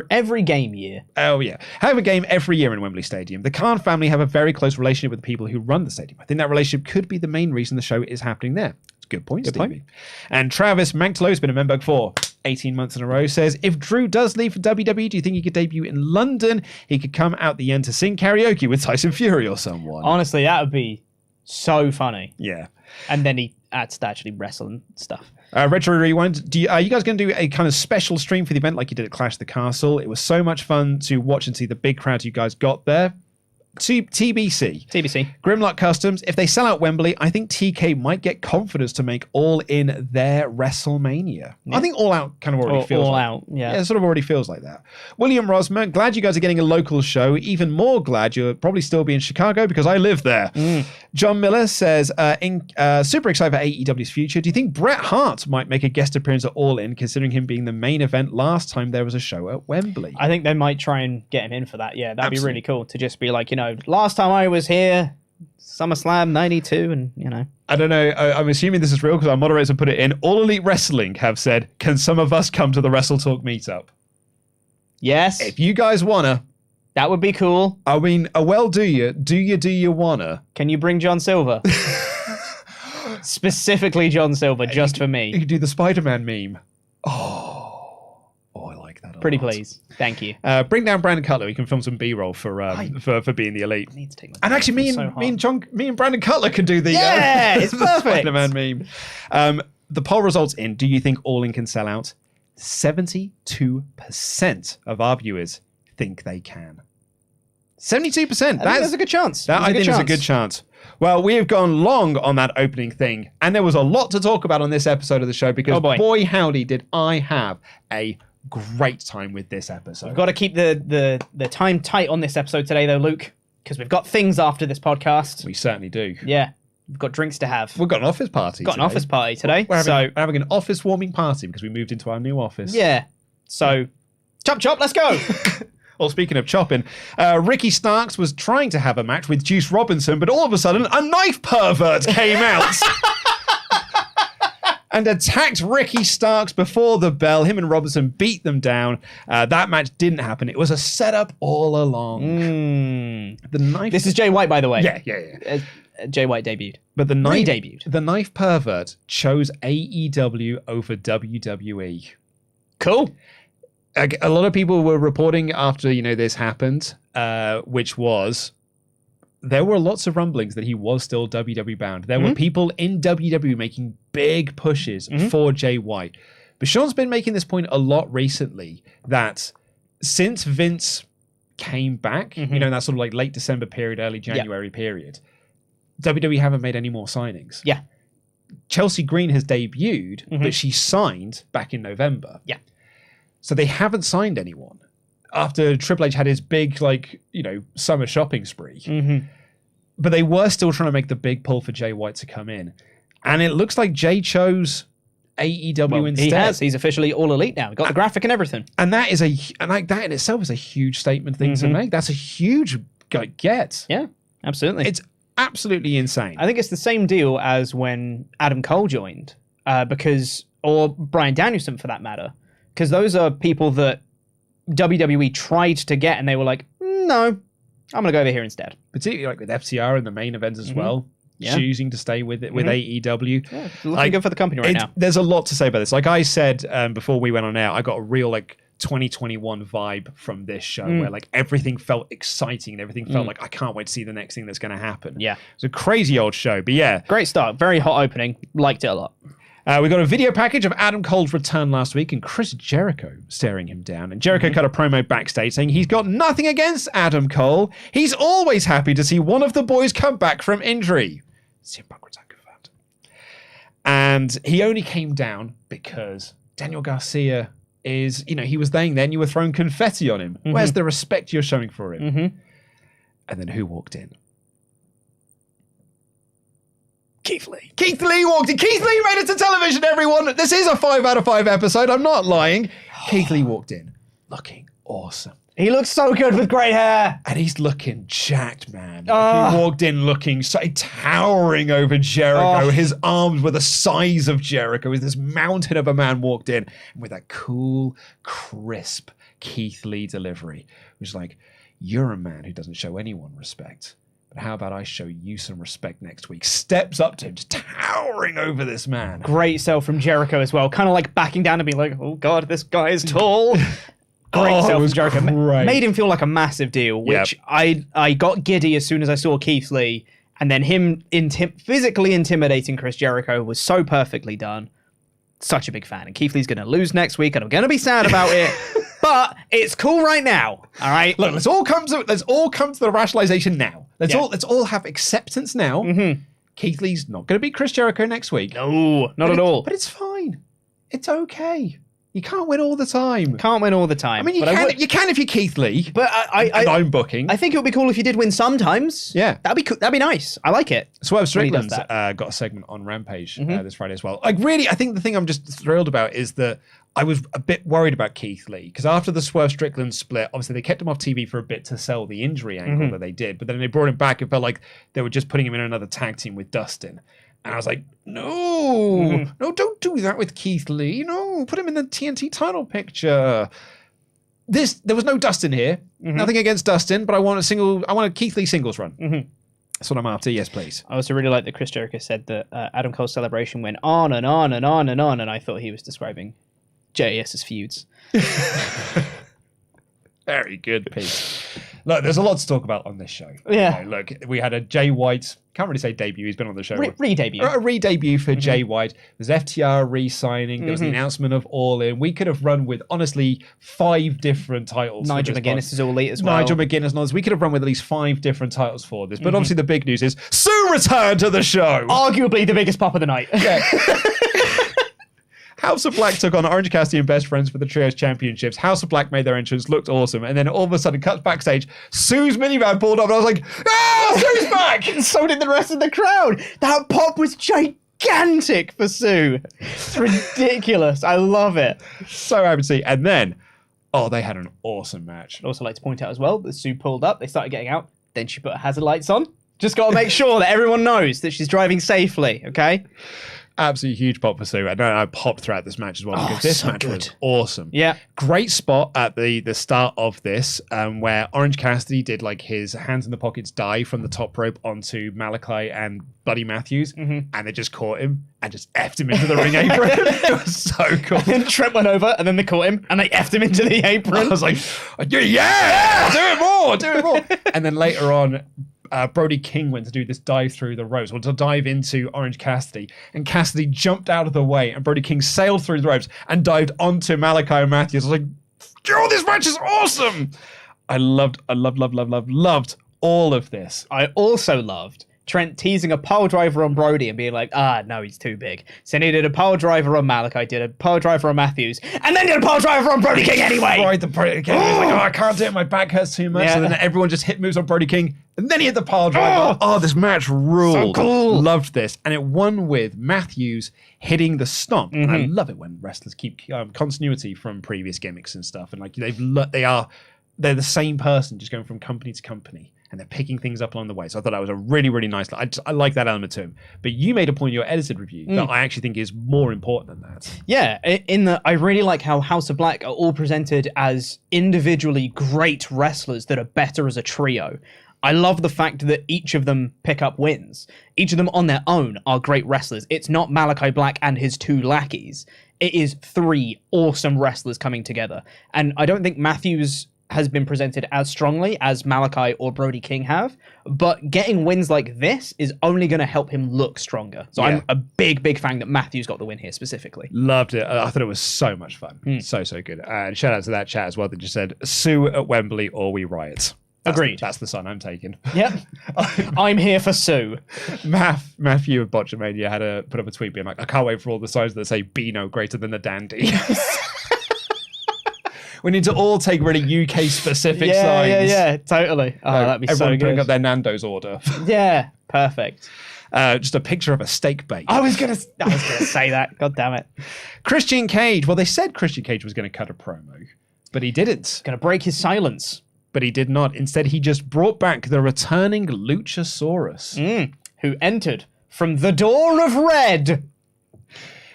[SPEAKER 2] Every game year.
[SPEAKER 1] Oh, yeah. Have a game every year in Wembley Stadium. The Khan family have a very close relationship with the people who run the stadium. I think that relationship could be the main reason the show is happening there. It's a good point, Stevie. And Travis Manklow has been a member for 18 months in a row, says, if Drew does leave for WWE, do you think he could debut in London? He could come out the end to sing karaoke with Tyson Fury or someone.
[SPEAKER 2] Honestly, that would be so funny.
[SPEAKER 1] Yeah.
[SPEAKER 2] And then he had to actually wrestle and stuff.
[SPEAKER 1] Retro Rewind, are you guys going to do a kind of special stream for the event like you did at Clash of the Castle? It was so much fun to watch and see the big crowd you guys got there. TBC. Grimlock Customs, if they sell out Wembley, I think TK might get confidence to make All In their WrestleMania. Yeah. I think All Out kind of already feels like that. Yeah, it sort of already feels like that. William Rosmer, glad you guys are getting a local show. Even more glad you'll probably still be in Chicago because I live there. John Miller says, super excited for AEW's future. Do you think Bret Hart might make a guest appearance at All In, considering him being the main event last time there was a show at Wembley?
[SPEAKER 2] I think they might try and get him in for that. Yeah, that'd be really cool to just be like, last time I was here, SummerSlam 92, and
[SPEAKER 1] I don't know. I'm assuming this is real because our moderators have put it in. All Elite Wrestling have said, can some of us come to the WrestleTalk meetup?
[SPEAKER 2] Yes.
[SPEAKER 1] If you guys wanna.
[SPEAKER 2] That would be cool.
[SPEAKER 1] I mean, do you wanna?
[SPEAKER 2] Can you bring John Silver? Specifically John Silver, just for me.
[SPEAKER 1] You could do the Spider-Man meme. I like that a
[SPEAKER 2] Pretty
[SPEAKER 1] lot.
[SPEAKER 2] please. Thank you.
[SPEAKER 1] Bring down Brandon Cutler. We can film some B-roll for being the elite.
[SPEAKER 2] I need to take my
[SPEAKER 1] and actually, me and Brandon Cutler can do the
[SPEAKER 2] it's perfect.
[SPEAKER 1] Spider-Man meme. The poll results in. Do you think All In can sell out? 72% of our viewers think they can. 72%.
[SPEAKER 2] That's a good chance.
[SPEAKER 1] I think there's a good chance. Well, we have gone long on that opening thing, and there was a lot to talk about on this episode of the show because boy howdy did I have a great time with this episode.
[SPEAKER 2] We've got to keep the time tight on this episode today, though, Luke, because we've got things after this podcast.
[SPEAKER 1] We certainly do.
[SPEAKER 2] Yeah, we've got drinks to have.
[SPEAKER 1] We've got an office party.
[SPEAKER 2] An office party today.
[SPEAKER 1] We're having an office warming party because we moved into our new office.
[SPEAKER 2] Yeah. So, chop, let's go.
[SPEAKER 1] Well, speaking of chopping, Ricky Starks was trying to have a match with Juice Robinson, but all of a sudden, a knife pervert came out and attacked Ricky Starks before the bell. Him and Robinson beat them down. That match didn't happen. It was a setup all along. The knife.
[SPEAKER 2] This is Jay White, by the way.
[SPEAKER 1] Yeah.
[SPEAKER 2] Jay White debuted.
[SPEAKER 1] But the knife
[SPEAKER 2] debuted.
[SPEAKER 1] The knife pervert chose AEW over WWE.
[SPEAKER 2] Cool.
[SPEAKER 1] a lot of people were reporting after, this happened, which was there were lots of rumblings that he was still WWE bound. There were people in WWE making big pushes for Jay White. But Sean's been making this point a lot recently that since Vince came back, in that sort of like late December period, early January period, WWE haven't made any more signings.
[SPEAKER 2] Yeah.
[SPEAKER 1] Chelsea Green has debuted, but she signed back in November.
[SPEAKER 2] Yeah.
[SPEAKER 1] So they haven't signed anyone after Triple H had his big, summer shopping spree. But they were still trying to make the big pull for Jay White to come in. And it looks like Jay chose AEW instead.
[SPEAKER 2] He has. He's officially All Elite now. Got the graphic and everything.
[SPEAKER 1] And that in itself is a huge statement thing to make. That's a huge get.
[SPEAKER 2] Yeah, absolutely.
[SPEAKER 1] It's absolutely insane.
[SPEAKER 2] I think it's the same deal as when Adam Cole joined, or Bryan Danielson for that matter, because those are people that WWE tried to get and they were like, no, I'm going to go over here instead.
[SPEAKER 1] Particularly like with FTR in the main events as well. Yeah. Choosing to stay with AEW.
[SPEAKER 2] Yeah, looking good for the company right now.
[SPEAKER 1] There's a lot to say about this. Like I said before we went on air, I got a real 2021 vibe from this show where everything felt exciting and everything felt like I can't wait to see the next thing that's going to happen.
[SPEAKER 2] Yeah.
[SPEAKER 1] It's a crazy old show, but yeah.
[SPEAKER 2] Great start. Very hot opening. Liked it a lot.
[SPEAKER 1] We got a video package of Adam Cole's return last week and Chris Jericho staring him down. And Jericho cut a promo backstage saying he's got nothing against Adam Cole. He's always happy to see one of the boys come back from injury. CM Punk was confirmed. And he only came down because Daniel Garcia is, he was then you were throwing confetti on him. Where's the respect you're showing for him? And then who walked in? Keith Lee. Keith Lee walked in. Keith Lee made it to television, everyone. This is a 5 out of 5 episode. I'm not lying. Keith Lee walked in looking awesome.
[SPEAKER 2] He looks so good with grey hair.
[SPEAKER 1] And he's looking jacked, man. He walked in looking towering over Jericho. His arms were the size of Jericho. This mountain of a man walked in with that cool, crisp Keith Lee delivery. It was like, you're a man who doesn't show anyone respect. But how about I show you some respect next week? Steps up to him, just towering over this man.
[SPEAKER 2] Great sell from Jericho as well. Kind of like backing down and being like, oh, God, this guy is tall. Great sell from Jericho. Made him feel like a massive deal, which I got giddy as soon as I saw Keith Lee. And then him physically intimidating Chris Jericho was so perfectly done. Such a big fan. And Keith Lee's going to lose next week, and I'm going to be sad about it. But it's cool right now. All right.
[SPEAKER 1] Look, let's all come to the rationalization now. Let's all have acceptance now. Keith Lee's not going to beat Chris Jericho next week.
[SPEAKER 2] No, not at all.
[SPEAKER 1] But it's fine. It's okay. You can't win all the time.
[SPEAKER 2] Can't win all the time.
[SPEAKER 1] I mean, you can if you're Keith Lee.
[SPEAKER 2] But
[SPEAKER 1] I'm booking.
[SPEAKER 2] I think it would be cool if you did win sometimes.
[SPEAKER 1] Yeah.
[SPEAKER 2] That'd be cool. That'd be nice. I like it.
[SPEAKER 1] Swerve Strickland's got a segment on Rampage this Friday as well. I think the thing I'm just thrilled about is that I was a bit worried about Keith Lee because after the Swerve Strickland split, obviously they kept him off TV for a bit to sell the injury angle that they did. But then they brought him back. It felt like they were just putting him in another tag team with Dustin. And I was like, no, don't do that with Keith Lee. No, put him in the TNT title picture. There was no Dustin here. Nothing against Dustin, but I want a Keith Lee singles run. That's what I'm after. Yes, please.
[SPEAKER 2] I also really like that Chris Jericho said that Adam Cole's celebration went on and on and on and on, and I thought he was describing JAS's feuds.
[SPEAKER 1] Very good, Pete. Look, there's a lot to talk about on this show.
[SPEAKER 2] Yeah.
[SPEAKER 1] Okay, look, we had a Jay White, can't really say debut, he's been on the show.
[SPEAKER 2] Re-debut.
[SPEAKER 1] A re-debut for Jay White. There's FTR re-signing. There was the announcement of All In. We could have run with, honestly, 5 different titles.
[SPEAKER 2] Nigel McGuinness is All Elite as well.
[SPEAKER 1] Nigel McGuinness and others. We could have run with at least 5 different titles for this. But obviously the big news is Sue returned to the show.
[SPEAKER 2] Arguably the biggest pop of the night.
[SPEAKER 1] Yeah. House of Black took on Orange Cassidy and Best Friends for the Trios Championships. House of Black made their entrance, looked awesome, and then all of a sudden cuts backstage. Sue's minivan pulled up, and I was like, Sue's back!
[SPEAKER 2] And so did the rest of the crowd. That pop was gigantic for Sue. It's ridiculous. I love it.
[SPEAKER 1] So happy to see. And then, they had an awesome match.
[SPEAKER 2] I'd also like to point out as well that Sue pulled up, they started getting out, then she put her hazard lights on. Just got to make sure that everyone knows that she's driving safely, okay?
[SPEAKER 1] Absolutely huge pop for Sue. And I popped throughout this match as well because this match was awesome.
[SPEAKER 2] Yeah.
[SPEAKER 1] Great spot at the start of this where Orange Cassidy did like his hands in the pockets dive from the top rope onto Malachi and Buddy Matthews, and they just caught him and just effed him into the ring apron. It was so cool.
[SPEAKER 2] And Trent went over and then they caught him and they effed him into the apron.
[SPEAKER 1] I was like, yeah, do it more. And then later on, Brody King went to do this dive through the ropes, or to dive into Orange Cassidy, and Cassidy jumped out of the way, and Brody King sailed through the ropes and dived onto Malachi and Matthews. I was like, oh, this match is awesome. I loved all of this.
[SPEAKER 2] I also loved Trent teasing a pile driver on Brody and being like, no, he's too big. So he did a pile driver on Malachi, did a pile driver on Matthews, and then did a pile driver on Brody King anyway.
[SPEAKER 1] Right, the Brody King. He was like, I can't do it. My back hurts too much. And then everyone just hit moves on Brody King, and then he hit the pile driver. Oh, this match ruled.
[SPEAKER 2] So cool.
[SPEAKER 1] Loved this. And it won with Matthews hitting the stomp. And I love it when wrestlers keep continuity from previous gimmicks and stuff. And like they're the same person just going from company to company. And they're picking things up along the way. So I thought that was a really, really nice. I like that element to him. But you made a point in your edited review that I actually think is more important than that.
[SPEAKER 2] Yeah, I really like how House of Black are all presented as individually great wrestlers that are better as a trio. I love the fact that each of them pick up wins. Each of them on their own are great wrestlers. It's not Malachi Black and his two lackeys. It is three awesome wrestlers coming together. And I don't think Matthews has been presented as strongly as Malachi or Brody King have, but getting wins like this is only going to help him look stronger. So I'm a big fan that Matthews got the win here specifically.
[SPEAKER 1] Loved it. I thought it was so much fun. So good. And shout out to that chat as well that just said, Sue at Wembley or we riot.
[SPEAKER 2] Agreed.
[SPEAKER 1] That's the sign I'm taking.
[SPEAKER 2] Yep. I'm here for Sue.
[SPEAKER 1] Matthew of Botchamania had put up a tweet being like, I can't wait for all the signs that say be no greater than the dandy. We need to all take really UK-specific signs.
[SPEAKER 2] Yeah, totally. Oh, that'd be so good.
[SPEAKER 1] Everyone bring up their Nando's order.
[SPEAKER 2] Yeah, perfect.
[SPEAKER 1] Just a picture of a steak bake.
[SPEAKER 2] I was gonna say that. God damn it.
[SPEAKER 1] Christian Cage. Well, they said Christian Cage was going to cut a promo, but he didn't.
[SPEAKER 2] Gonna break his silence.
[SPEAKER 1] But he did not. Instead, he just brought back the returning Luchasaurus.
[SPEAKER 2] Who entered from the door of red.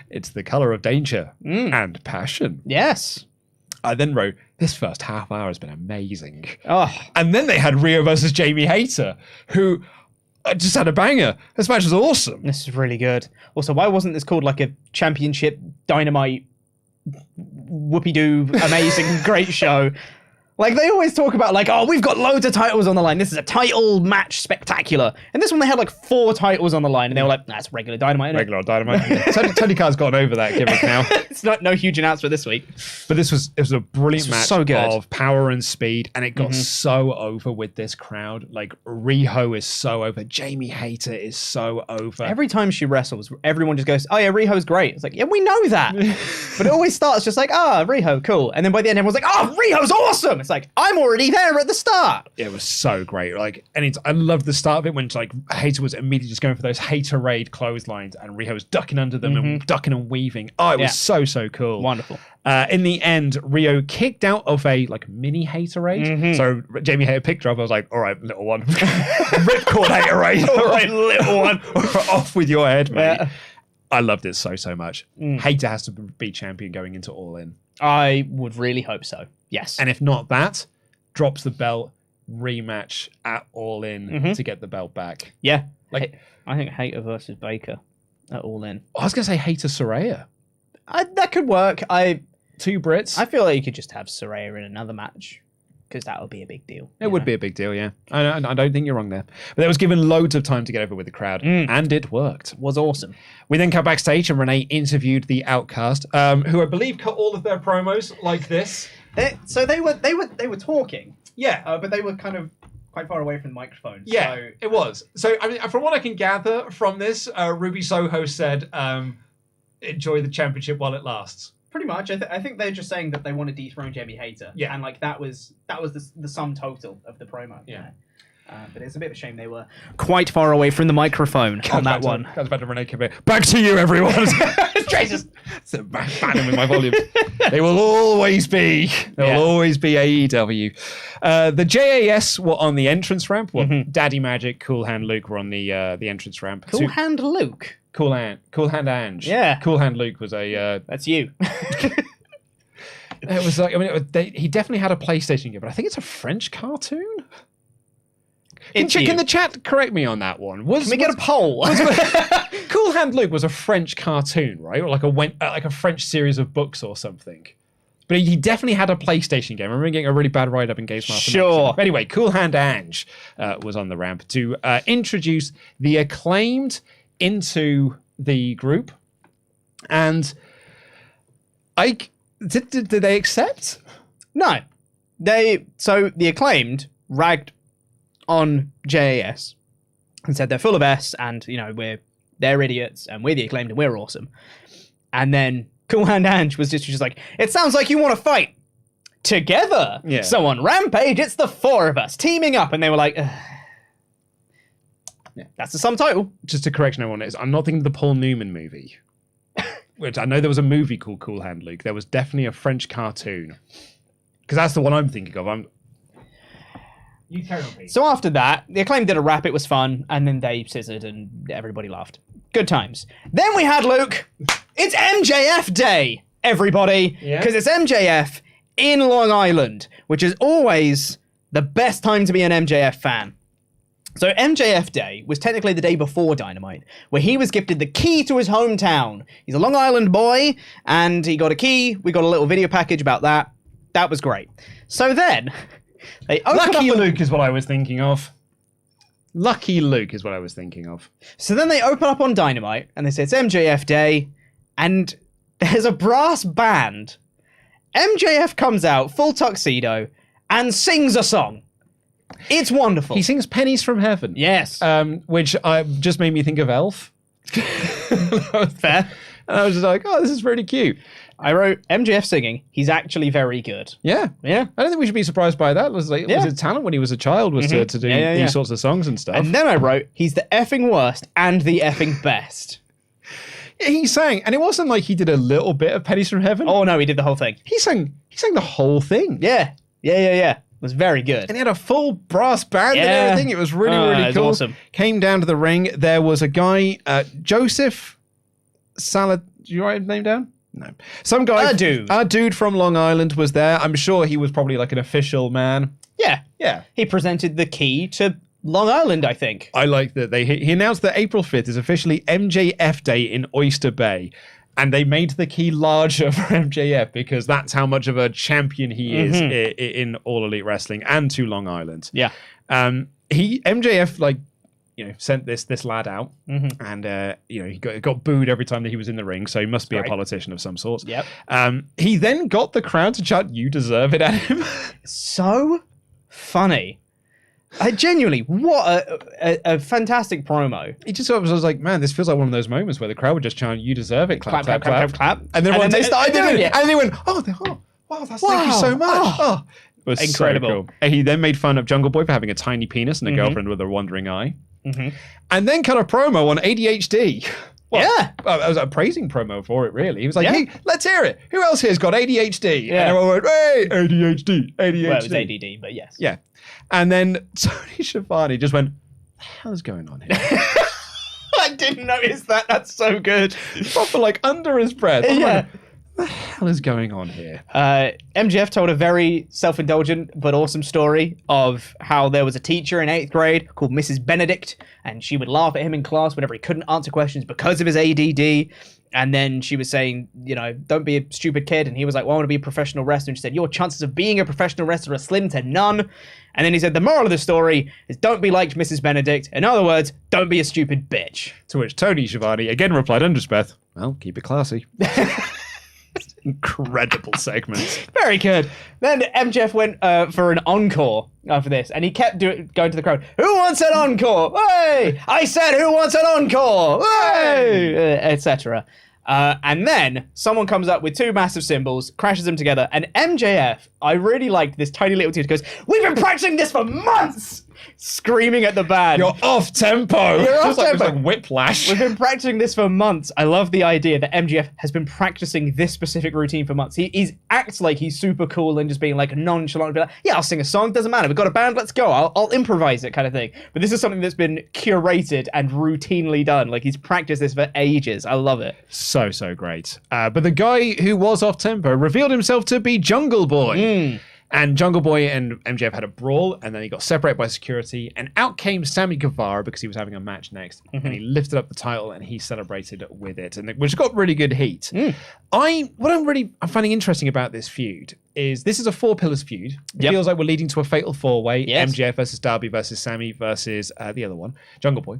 [SPEAKER 1] It's the color of danger and passion.
[SPEAKER 2] Yes.
[SPEAKER 1] I then wrote, this first half hour has been amazing.
[SPEAKER 2] Oh.
[SPEAKER 1] And then they had Rio versus Jamie Hayter, who just had a banger. This match was awesome.
[SPEAKER 2] This is really good. Also, why wasn't this called like a championship Dynamite whoopee-doo amazing great show? Like, they always talk about, like, oh, we've got loads of titles on the line. This is a title match spectacular. And this one, they had, like, 4 titles on the line. And they were like, that's regular Dynamite, isn't it?
[SPEAKER 1] Regular Dynamite. Yeah. Tony Khan's gotten over that gimmick now.
[SPEAKER 2] It's no huge announcement this week.
[SPEAKER 1] But it was a brilliant match
[SPEAKER 2] so good.
[SPEAKER 1] Of power and speed. And it got so over with this crowd. Like, Riho is so over. Jamie Hayter is so over.
[SPEAKER 2] Every time she wrestles, everyone just goes, oh, yeah, Riho's great. It's like, yeah, we know that. But it always starts just like, Riho, cool. And then by the end, everyone's like, oh, Riho's awesome. It's like, I'm already there at the start.
[SPEAKER 1] It was so great. Like, and I loved the start of it when like Hayter was immediately just going for those Hayter raid clotheslines, and Riho was ducking under them and ducking and weaving. Oh, it was so cool.
[SPEAKER 2] Wonderful.
[SPEAKER 1] In the end, Rio kicked out of a like mini Hayter raid. So Jamie Hayter picked her up. I was like, all right, little one, ripcord Hayter raid. All right, little one, off with your head, mate. Yeah. I loved it so much. Hayter has to be champion going into All In.
[SPEAKER 2] I would really hope so. Yes.
[SPEAKER 1] And if not that, drops the belt, rematch at All In to get the belt back.
[SPEAKER 2] Yeah. Like, I think Hayter versus Baker at All In.
[SPEAKER 1] I was going to say Hayter Saraya.
[SPEAKER 2] That could work.
[SPEAKER 1] 2 Brits.
[SPEAKER 2] I feel like you could just have Saraya in another match, because that would be a big deal.
[SPEAKER 1] It would be a big deal, yeah. I don't think you're wrong there. But they was given loads of time to get over with the crowd, and it worked.
[SPEAKER 2] Was awesome.
[SPEAKER 1] We then cut backstage, and Renee interviewed the Outcast, who I believe cut all of their promos like this.
[SPEAKER 2] So they were talking.
[SPEAKER 1] Yeah.
[SPEAKER 2] But they were kind of quite far away from the microphone.
[SPEAKER 1] Yeah,
[SPEAKER 2] so.
[SPEAKER 1] it was. So, I mean, from what I can gather from this, Ruby Soho said, enjoy the championship while it lasts.
[SPEAKER 2] Pretty much. I think they're just saying that they want to dethrone Jamie Hayter.
[SPEAKER 1] Yeah.
[SPEAKER 2] And like that was the sum total of the promo. Yeah. But it's a bit of a shame they were quite far away from the microphone on that one.
[SPEAKER 1] Comes back to Renee Kibbe. Back to you, everyone. Jesus. Banning with my volume. They will always be AEW. The JAS were on the entrance ramp. Well, Daddy Magic, Cool Hand Luke were on the entrance ramp.
[SPEAKER 2] Cool Hand Luke?
[SPEAKER 1] Cool Hand Ange.
[SPEAKER 2] Yeah.
[SPEAKER 1] Cool Hand Luke was a...
[SPEAKER 2] That's you.
[SPEAKER 1] It was like, I mean, he definitely had a PlayStation game, but I think it's a French cartoon. Can the chat correct me on that one?
[SPEAKER 2] Can we get a poll?
[SPEAKER 1] Cool Hand Luke was a French cartoon, right? Or like a French series of books or something. But he definitely had a PlayStation game. I remember getting a really bad write-up in Games Master.
[SPEAKER 2] Sure.
[SPEAKER 1] Anyway, Cool Hand Ange was on the ramp to introduce the Acclaimed into the group. And did they accept?
[SPEAKER 2] No. So the Acclaimed ragged on JAS and said they're full of S and, they're idiots and we're the Acclaimed and we're awesome. And then Cool Hand Ange was just like, it sounds like you want to fight together.
[SPEAKER 1] Yeah.
[SPEAKER 2] So on Rampage, it's the four of us teaming up. And they were like, ugh. Yeah, that's the subtitle.
[SPEAKER 1] Just a correction I want is I'm not thinking of the Paul Newman movie. Which I know there was a movie called Cool Hand Luke. There was definitely a French cartoon. Because that's the one I'm thinking of. You carry on, Pete.
[SPEAKER 2] So after that, the Acclaimed did a rap. It was fun. And then they scissored and everybody laughed. Good times. Then we had Luke. It's MJF Day, everybody. Because it's MJF in Long Island, which is always the best time to be an MJF fan. So MJF Day was technically the day before Dynamite, where he was gifted the key to his hometown. He's a Long Island boy, and he got a key. We got a little video package about that. That was great. So then, they opened
[SPEAKER 1] Lucky Luke is what I was thinking of. Lucky Luke is what I was thinking of.
[SPEAKER 2] So then they open up on Dynamite, and they say it's MJF Day, and there's a brass band. MJF comes out, full tuxedo, and sings a song. It's wonderful.
[SPEAKER 1] He sings Pennies from Heaven.
[SPEAKER 2] Yes.
[SPEAKER 1] Which just made me think of Elf.
[SPEAKER 2] Fair.
[SPEAKER 1] And I was just like, oh, this is really cute.
[SPEAKER 2] I wrote MJF singing. He's actually very good.
[SPEAKER 1] Yeah.
[SPEAKER 2] Yeah.
[SPEAKER 1] I don't think we should be surprised by that. It was his talent when he was a child was to do these sorts of songs and stuff.
[SPEAKER 2] And then I wrote, he's the effing worst and the effing best.
[SPEAKER 1] He sang, and it wasn't like he did a little bit of Pennies from Heaven.
[SPEAKER 2] Oh no, he did the whole thing.
[SPEAKER 1] He sang the whole thing.
[SPEAKER 2] Yeah. It was very good.
[SPEAKER 1] And he had a full brass band and everything. It was really cool.
[SPEAKER 2] Awesome.
[SPEAKER 1] Came down to the ring. There was a guy, Joseph Salad. Did you write his name down? No. Some guy. A dude from Long Island was there. I'm sure he was probably like an official man.
[SPEAKER 2] Yeah. He presented the key to Long Island, I think.
[SPEAKER 1] I like that he announced that April 5th is officially MJF Day in Oyster Bay. And they made the key larger for MJF because that's how much of a champion he is in All Elite Wrestling and to Long Island.
[SPEAKER 2] Yeah.
[SPEAKER 1] MJF sent this lad out, and he got booed every time that he was in the ring, so he must be a politician of some sort.
[SPEAKER 2] Yep.
[SPEAKER 1] He then got the crowd to chant "You deserve it" at him.
[SPEAKER 2] So funny. Genuinely, what a fantastic promo.
[SPEAKER 1] It just was like, man, this feels like one of those moments where the crowd would just chant, "You deserve it," clap, clap, clap, clap, clap. And then they started doing it, and they went, "Oh, wow, thank you so much." Oh. It was incredible. So cool. He then made fun of Jungle Boy for having a tiny penis and a girlfriend with a wandering eye. And then cut a promo on ADHD. Well, it was a praising promo for it, really. He was like, hey, let's hear it. Who else here's got ADHD? Yeah. And everyone went, hey, ADHD. Well,
[SPEAKER 2] it was ADD, but yes.
[SPEAKER 1] Yeah. And then Tony Schiavone just went, what the hell is going on here?
[SPEAKER 2] I didn't notice that. That's so good.
[SPEAKER 1] Proper, like, under his breath.
[SPEAKER 2] Yeah.
[SPEAKER 1] What the hell is going on here?
[SPEAKER 2] MJF told a very self-indulgent but awesome story of how there was a teacher in 8th grade called Mrs. Benedict, and she would laugh at him in class whenever he couldn't answer questions because of his ADD. And then she was saying, don't be a stupid kid. And he was like, well, I want to be a professional wrestler. And she said, your chances of being a professional wrestler are slim to none. And then he said, the moral of the story is don't be like Mrs. Benedict. In other words, don't be a stupid bitch.
[SPEAKER 1] To which Tony Schiavone again replied under his breath, well, keep it classy. Incredible segments.
[SPEAKER 2] Very good. Then MJF went for an encore after this, and he kept going to the crowd. Who wants an encore? Hey! I said, who wants an encore? Hey! Etc. And then someone comes up with two massive cymbals, crashes them together, and MJF, I really liked this tiny little dude, goes, we've been practicing this for months! screaming at the band.
[SPEAKER 1] You're off tempo.
[SPEAKER 2] You're off tempo.
[SPEAKER 1] It's like whiplash.
[SPEAKER 2] We've been practicing this for months. I love the idea that MJF has been practicing this specific routine for months. He acts like he's super cool and just being like nonchalant, be like, yeah, I'll sing a song, doesn't matter. We've got a band, let's go. I'll improvise it kind of thing. But this is something that's been curated and routinely done. Like he's practiced this for ages. I love it.
[SPEAKER 1] So great. But the guy who was off tempo revealed himself to be Jungle Boy. And Jungle Boy and MJF had a brawl, and then he got separated by security, and out came Sammy Guevara because he was having a match next, and he lifted up the title and he celebrated with it, and which got really good heat. What I'm finding interesting about this feud is this is a 4 pillars feud. It feels like we're leading to a fatal 4-way. MJF versus Darby versus Sammy versus the other one, Jungle Boy.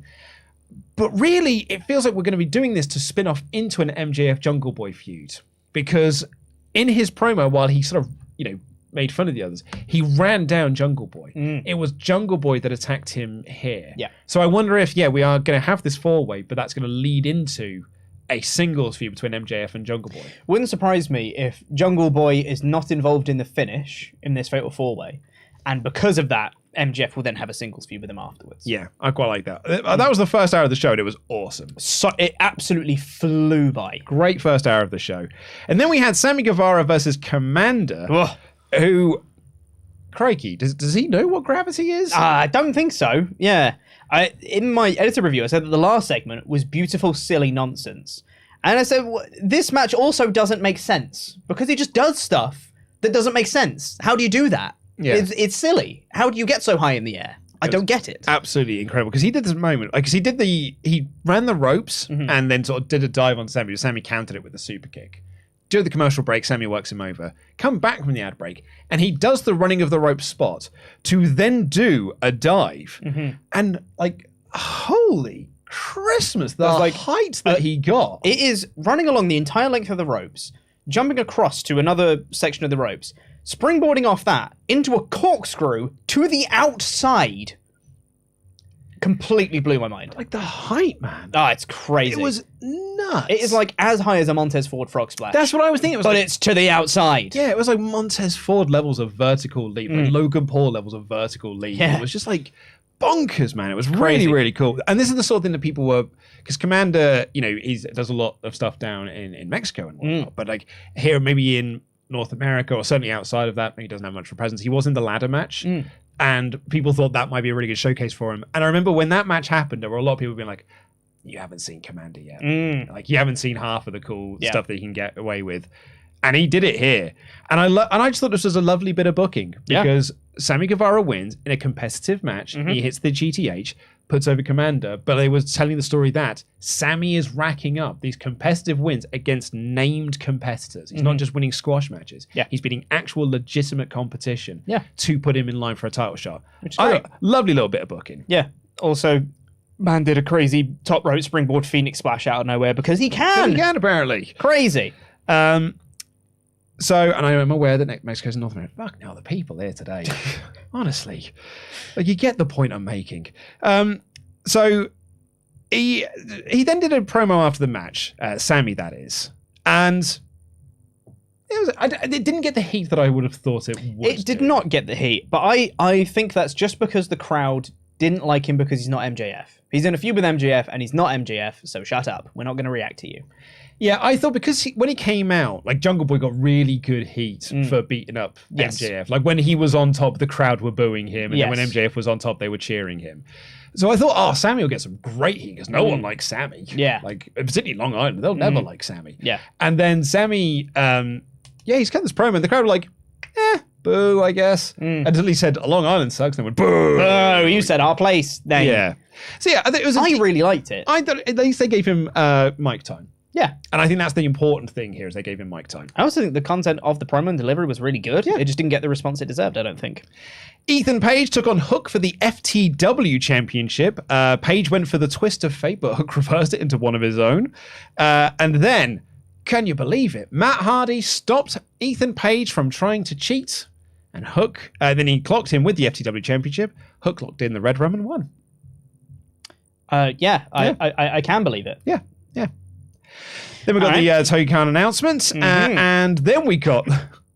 [SPEAKER 1] But really, it feels like we're going to be doing this to spin off into an MJF Jungle Boy feud, because in his promo, while he sort of, made fun of the others, he ran down Jungle Boy. It was Jungle Boy that attacked him here. So I wonder if, we are going to have this 4-way, but that's going to lead into a singles feud between MJF and Jungle Boy.
[SPEAKER 2] Wouldn't surprise me if Jungle Boy is not involved in the finish in this fatal 4-way, and because of that, MJF will then have a singles feud with him afterwards.
[SPEAKER 1] Yeah, I quite like that. That was the first hour of the show, and it was awesome.
[SPEAKER 2] So it absolutely flew by.
[SPEAKER 1] Great first hour of the show. And then we had Sammy Guevara versus Commander, who, crikey, does he know what gravity is?
[SPEAKER 2] I don't think so. Yeah. In my editor review, I said that the last segment was beautiful, silly nonsense. And I said, this match also doesn't make sense, because he just does stuff that doesn't make sense. How do you do that? Yeah. It's silly. How do you get so high in the air? I don't get it.
[SPEAKER 1] Absolutely incredible. Because he did this moment, because he ran the ropes and then sort of did a dive on Sammy. Sammy countered it with a super kick. Do the commercial break, Sammy works him over. Come back from the ad break, and he does the running of the rope spot to then do a dive. And holy Christmas, the height that he got.
[SPEAKER 2] It is running along the entire length of the ropes, jumping across to another section of the ropes, springboarding off that into a corkscrew to the outside. Completely blew my mind.
[SPEAKER 1] The height, man.
[SPEAKER 2] It's crazy.
[SPEAKER 1] It was nuts.
[SPEAKER 2] It is as high as a Montez Ford frog splash.
[SPEAKER 1] That's what I was thinking.
[SPEAKER 2] But it's to the outside.
[SPEAKER 1] Yeah, it was like Montez Ford levels of vertical leap, like Logan Paul levels of vertical leap. Yeah. It was just bonkers, man. It was crazy. Really cool. And this is the sort of thing that people were, because Commander, he does a lot of stuff down in Mexico and whatnot, but here, maybe in North America, or certainly outside of that, he doesn't have much of a presence. He was in the ladder match. And people thought that might be a really good showcase for him. And I remember when that match happened, there were a lot of people being like, you haven't seen Commander yet. You haven't seen half of the cool stuff that he can get away with. And he did it here. And I just thought this was a lovely bit of booking, because Sammy Guevara wins in a competitive match. He hits the GTH, puts over Commander, but they was telling the story that Sammy is racking up these competitive wins against named competitors. He's not just winning squash matches. He's beating actual legitimate competition to put him in line for a title shot. Which is great. Lovely little bit of booking.
[SPEAKER 2] Yeah. Also, man did a crazy top rope springboard Phoenix splash out of nowhere because he can.
[SPEAKER 1] He can, apparently.
[SPEAKER 2] Crazy.
[SPEAKER 1] So, and I am aware that Mexico's in North America. Fuck now, the people here today. Honestly. You get the point I'm making. So, he then did a promo after the match, Sammy, that is. And it didn't get the heat that I would have thought it would.
[SPEAKER 2] It did not get the heat, but I think that's just because the crowd didn't like him because he's not MJF. He's in a feud with MJF, and he's not MJF, so shut up. We're not going to react to you.
[SPEAKER 1] Yeah, I thought because when he came out, Jungle Boy got really good heat for beating up MJF. When he was on top, the crowd were booing him, and then when MJF was on top, they were cheering him. So I thought, Sammy will get some great heat, because no one likes Sammy. Yeah. Particularly Long Island, they'll never like Sammy. Yeah. And then Sammy, he's cut this promo, and the crowd were like, boo, I guess. Until he said, Long Island sucks, and they went, boo.
[SPEAKER 2] Oh, you said our place. Then.
[SPEAKER 1] Yeah. So I think it was.
[SPEAKER 2] I really liked it.
[SPEAKER 1] I thought at least they gave him mic time.
[SPEAKER 2] Yeah.
[SPEAKER 1] And I think that's the important thing here, is they gave him mic time.
[SPEAKER 2] I also think the content of the promo and delivery was really good. Yeah. It just didn't get the response it deserved, I don't think.
[SPEAKER 1] Ethan Page took on Hook for the FTW Championship. Page went for the twist of fate, but Hook reversed it into one of his own. And then, can you believe it? Matt Hardy stopped Ethan Page from trying to cheat. And Hook, then he clocked him with the FTW Championship. Hook locked in the Red Rum and won.
[SPEAKER 2] I can believe it.
[SPEAKER 1] Yeah, yeah. Then we got the Tony Khan announcements, and then we got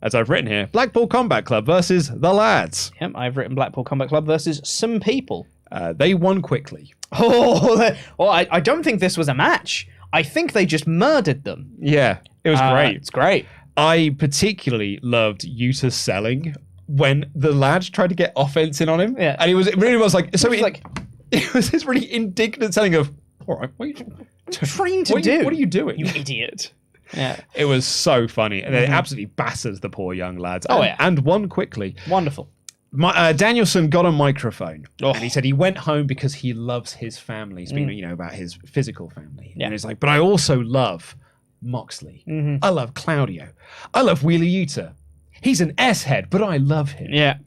[SPEAKER 1] as I've written here, Blackpool Combat Club versus the Lads.
[SPEAKER 2] Yep, I've written Blackpool Combat Club versus some people.
[SPEAKER 1] They won quickly.
[SPEAKER 2] I don't think this was a match. I think they just murdered them.
[SPEAKER 1] Yeah, it was great.
[SPEAKER 2] It's great.
[SPEAKER 1] I particularly loved Yuta selling when the Lads tried to get offense in on him.
[SPEAKER 2] Yeah.
[SPEAKER 1] And it really was like... It was this really indignant selling of, all right, what are you
[SPEAKER 2] trying to do?
[SPEAKER 1] What are you doing?
[SPEAKER 2] You idiot. Yeah.
[SPEAKER 1] It was so funny. And it absolutely batters the poor young lads. And won quickly.
[SPEAKER 2] Wonderful.
[SPEAKER 1] Danielson got a microphone and he said he went home because he loves his family, speaking about his physical family. Yeah. And he's like, but I also love Moxley. I love Claudio. I love Wheeler Yuta. He's an S-head, but I love him.
[SPEAKER 2] Yeah.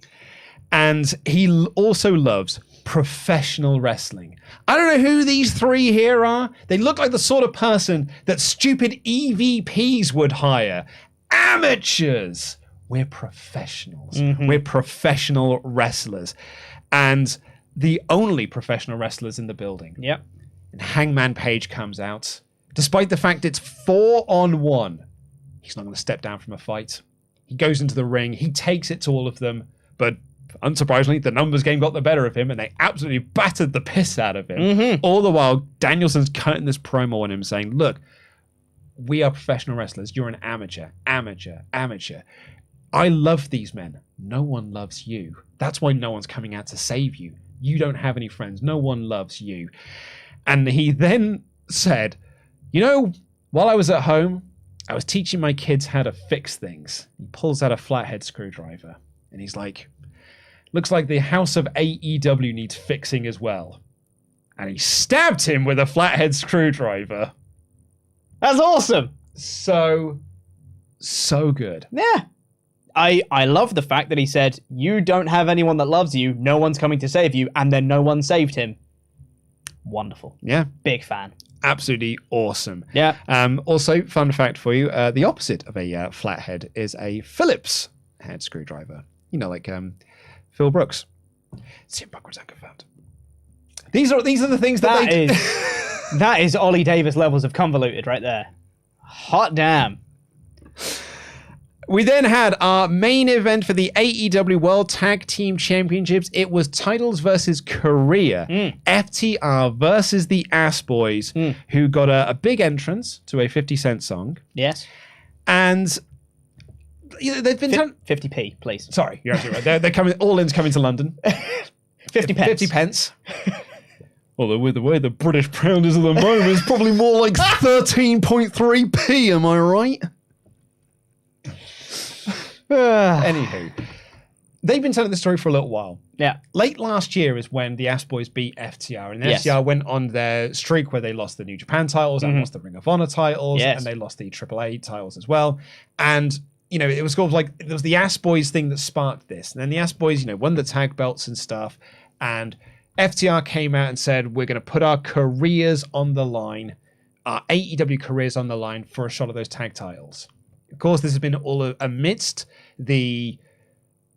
[SPEAKER 1] And he also loves professional wrestling. I don't know who these three here are. They look like the sort of person that stupid EVPs would hire. Amateurs. We're professionals. We're professional wrestlers. And the only professional wrestlers in the building.
[SPEAKER 2] Yep.
[SPEAKER 1] And Hangman Page comes out. Despite the fact it's 4-on-1, he's not going to step down from a fight. He goes into the ring. He takes it to all of them. But unsurprisingly, the numbers game got the better of him and they absolutely battered the piss out of him. All the while, Danielson's cutting this promo on him saying, look, we are professional wrestlers. You're an amateur. I love these men. No one loves you. That's why no one's coming out to save you. You don't have any friends. No one loves you. And he then said, while I was at home, I was teaching my kids how to fix things. He pulls out a flathead screwdriver and he's like, looks like the house of AEW needs fixing as well. And he stabbed him with a flathead screwdriver.
[SPEAKER 2] That's awesome.
[SPEAKER 1] So good.
[SPEAKER 2] Yeah. I love the fact that he said, you don't have anyone that loves you, no one's coming to save you, and then no one saved him. Wonderful.
[SPEAKER 1] Yeah.
[SPEAKER 2] Big fan.
[SPEAKER 1] Absolutely awesome.
[SPEAKER 2] Yeah.
[SPEAKER 1] Also, fun fact for you, the opposite of a flathead is a Phillips head screwdriver. Like Phil Brooks. CM Punk was unconfirmed. These are the things
[SPEAKER 2] that is Ollie Davis levels of convoluted right there. Hot damn.
[SPEAKER 1] We then had our main event for the AEW World Tag Team Championships. It was Titles versus Korea. FTR versus the Ass Boys, who got a big entrance to a 50-cent song.
[SPEAKER 2] Yes.
[SPEAKER 1] And they've been...
[SPEAKER 2] 50p, please.
[SPEAKER 1] Sorry, you're absolutely right. They're coming... All In's coming to London.
[SPEAKER 2] 50 pence.
[SPEAKER 1] 50 pence. Although with the way the British pound is at the moment, it's probably more like 13.3p, am I right? Anywho, they've been telling the story for a little while.
[SPEAKER 2] Yeah.
[SPEAKER 1] Late last year is when the Ass Boys beat FTR, and FTR went on their streak where they lost the New Japan titles and lost the Ring of Honor titles, and they lost the AAA titles as well. And it was sort of like it was the Ass Boys thing that sparked this. And then the Ass Boys, won the tag belts and stuff. And FTR came out and said, we're going to put our careers on the line, our AEW careers on the line for a shot of those tag titles. Of course, this has been all amidst the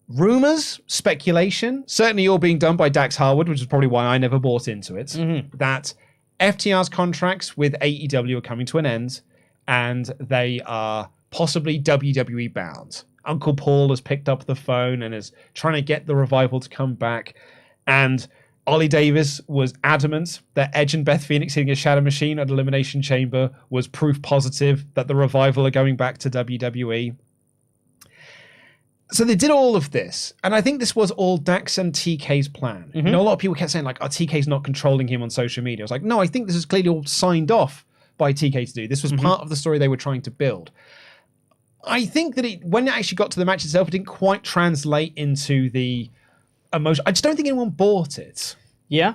[SPEAKER 1] rumors, speculation, certainly all being done by Dax Harwood, which is probably why I never bought into it, that FTR's contracts with AEW are coming to an end and they are possibly WWE bound. Uncle Paul has picked up the phone and is trying to get the Revival to come back. And Ollie Davis was adamant that Edge and Beth Phoenix hitting a Shadow Machine at Elimination Chamber was proof positive that the Revival are going back to WWE. So they did all of this, and I think this was all Dax and TK's plan. A lot of people kept saying, TK's not controlling him on social media. I was like, no, I think this is clearly all signed off by TK to do. This was part of the story they were trying to build. I think that when it actually got to the match itself, it didn't quite translate into the emotion. I just don't think anyone bought it.
[SPEAKER 2] Yeah.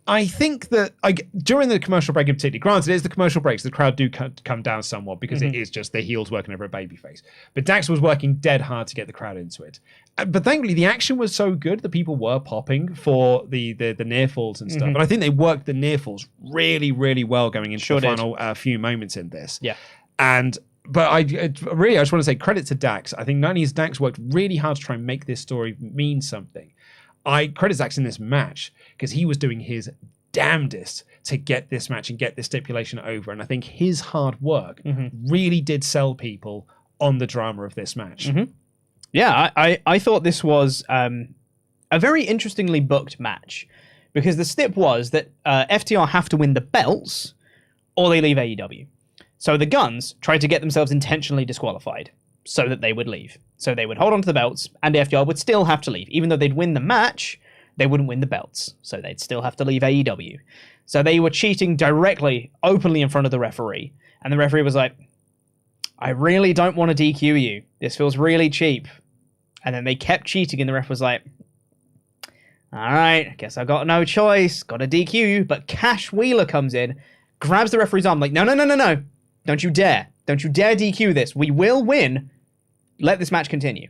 [SPEAKER 1] I think that during the commercial break in particular, granted, it is the commercial breaks, the crowd do come down somewhat because it is just the heels working over a babyface. But Dax was working dead hard to get the crowd into it. But thankfully, the action was so good that people were popping for the near falls and stuff. And I think they worked the near falls really, really well going into the final few moments in this.
[SPEAKER 2] Yeah.
[SPEAKER 1] But I just want to say credit to Dax. I think not only has Dax worked really hard to try and make this story mean something, I credit Dax in this match because he was doing his damnedest to get this match and get this stipulation over. And I think his hard work really did sell people on the drama of this match.
[SPEAKER 2] Yeah, I thought this was a very interestingly booked match, because the stip was that FTR have to win the belts or they leave AEW. So the Guns tried to get themselves intentionally disqualified so that they would leave. So they would hold on to the belts, and FTR would still have to leave. Even though they'd win the match, they wouldn't win the belts. So they'd still have to leave AEW. So they were cheating directly, openly in front of the referee. And the referee was like, I really don't want to DQ you. This feels really cheap. And then they kept cheating, and the ref was like, all right, I guess I've got no choice. Got to DQ you. But Cash Wheeler comes in, grabs the referee's arm, like, no. Don't you dare. Don't you dare DQ this. We will win. Let this match continue.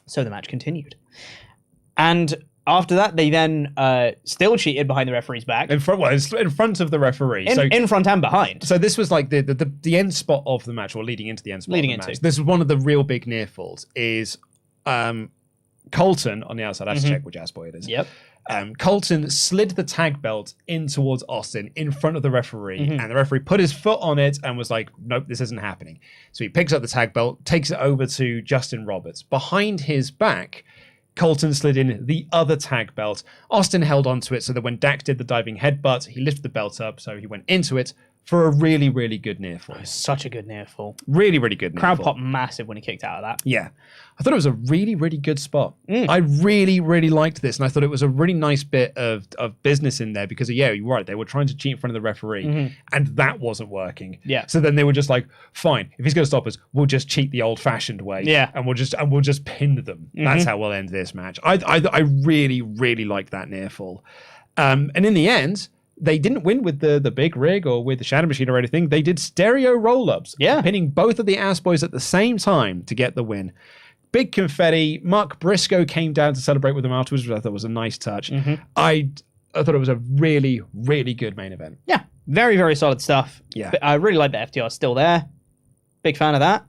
[SPEAKER 2] So the match continued. And after that, they then still cheated behind the referee's back.
[SPEAKER 1] In front of the referee.
[SPEAKER 2] In front and behind.
[SPEAKER 1] So this was like the end spot of the match, or leading into the end spot of the match. This was one of the real big near falls, is Colton on the outside. I have to check which ass boy it is.
[SPEAKER 2] Yep.
[SPEAKER 1] Colton slid the tag belt in towards Austin in front of the referee, and the referee put his foot on it and was like, nope, this isn't happening. So he picks up the tag belt, takes it over to Justin Roberts. Behind his back, Colton slid in the other tag belt. Austin held onto it so that when Dax did the diving headbutt, he lifted the belt up, so he went into it for a really, really good near fall.
[SPEAKER 2] Such a good near fall.
[SPEAKER 1] Really, really good near
[SPEAKER 2] fall.
[SPEAKER 1] Crowd
[SPEAKER 2] popped massive when he kicked out of that.
[SPEAKER 1] Yeah. I thought it was a really, really good spot. I really, really liked this, and I thought it was a really nice bit of business in there, because, yeah, you're right, they were trying to cheat in front of the referee, and that wasn't working.
[SPEAKER 2] Yeah.
[SPEAKER 1] So then they were just like, fine, if he's going to stop us, we'll just cheat the old-fashioned way.
[SPEAKER 2] Yeah.
[SPEAKER 1] And we'll just pin them. That's how we'll end this match. I really, really liked that near fall. And in the end, they didn't win with the big rig or with the shadow machine or anything. They did stereo roll-ups, pinning both of the ass boys at the same time to get the win. Big confetti. Mark Briscoe came down to celebrate with them afterwards, which I thought was a nice touch. I thought it was a really, really good main event.
[SPEAKER 2] Yeah, very, very solid stuff.
[SPEAKER 1] Yeah.
[SPEAKER 2] I really like that FTR is still there. Big fan of that.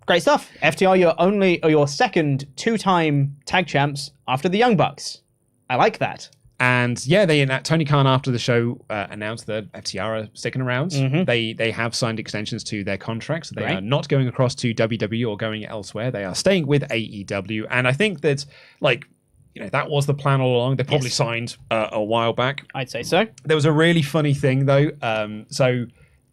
[SPEAKER 2] Great stuff. FTR, your second two-time tag champs after the Young Bucks. I like that.
[SPEAKER 1] And yeah, Tony Khan after the show announced that FTR are sticking around. They have signed extensions to their contracts. They are not going across to WWE or going elsewhere. They are staying with AEW. And I think that, that was the plan all along. They probably signed a while back.
[SPEAKER 2] I'd say so.
[SPEAKER 1] There was a really funny thing though. So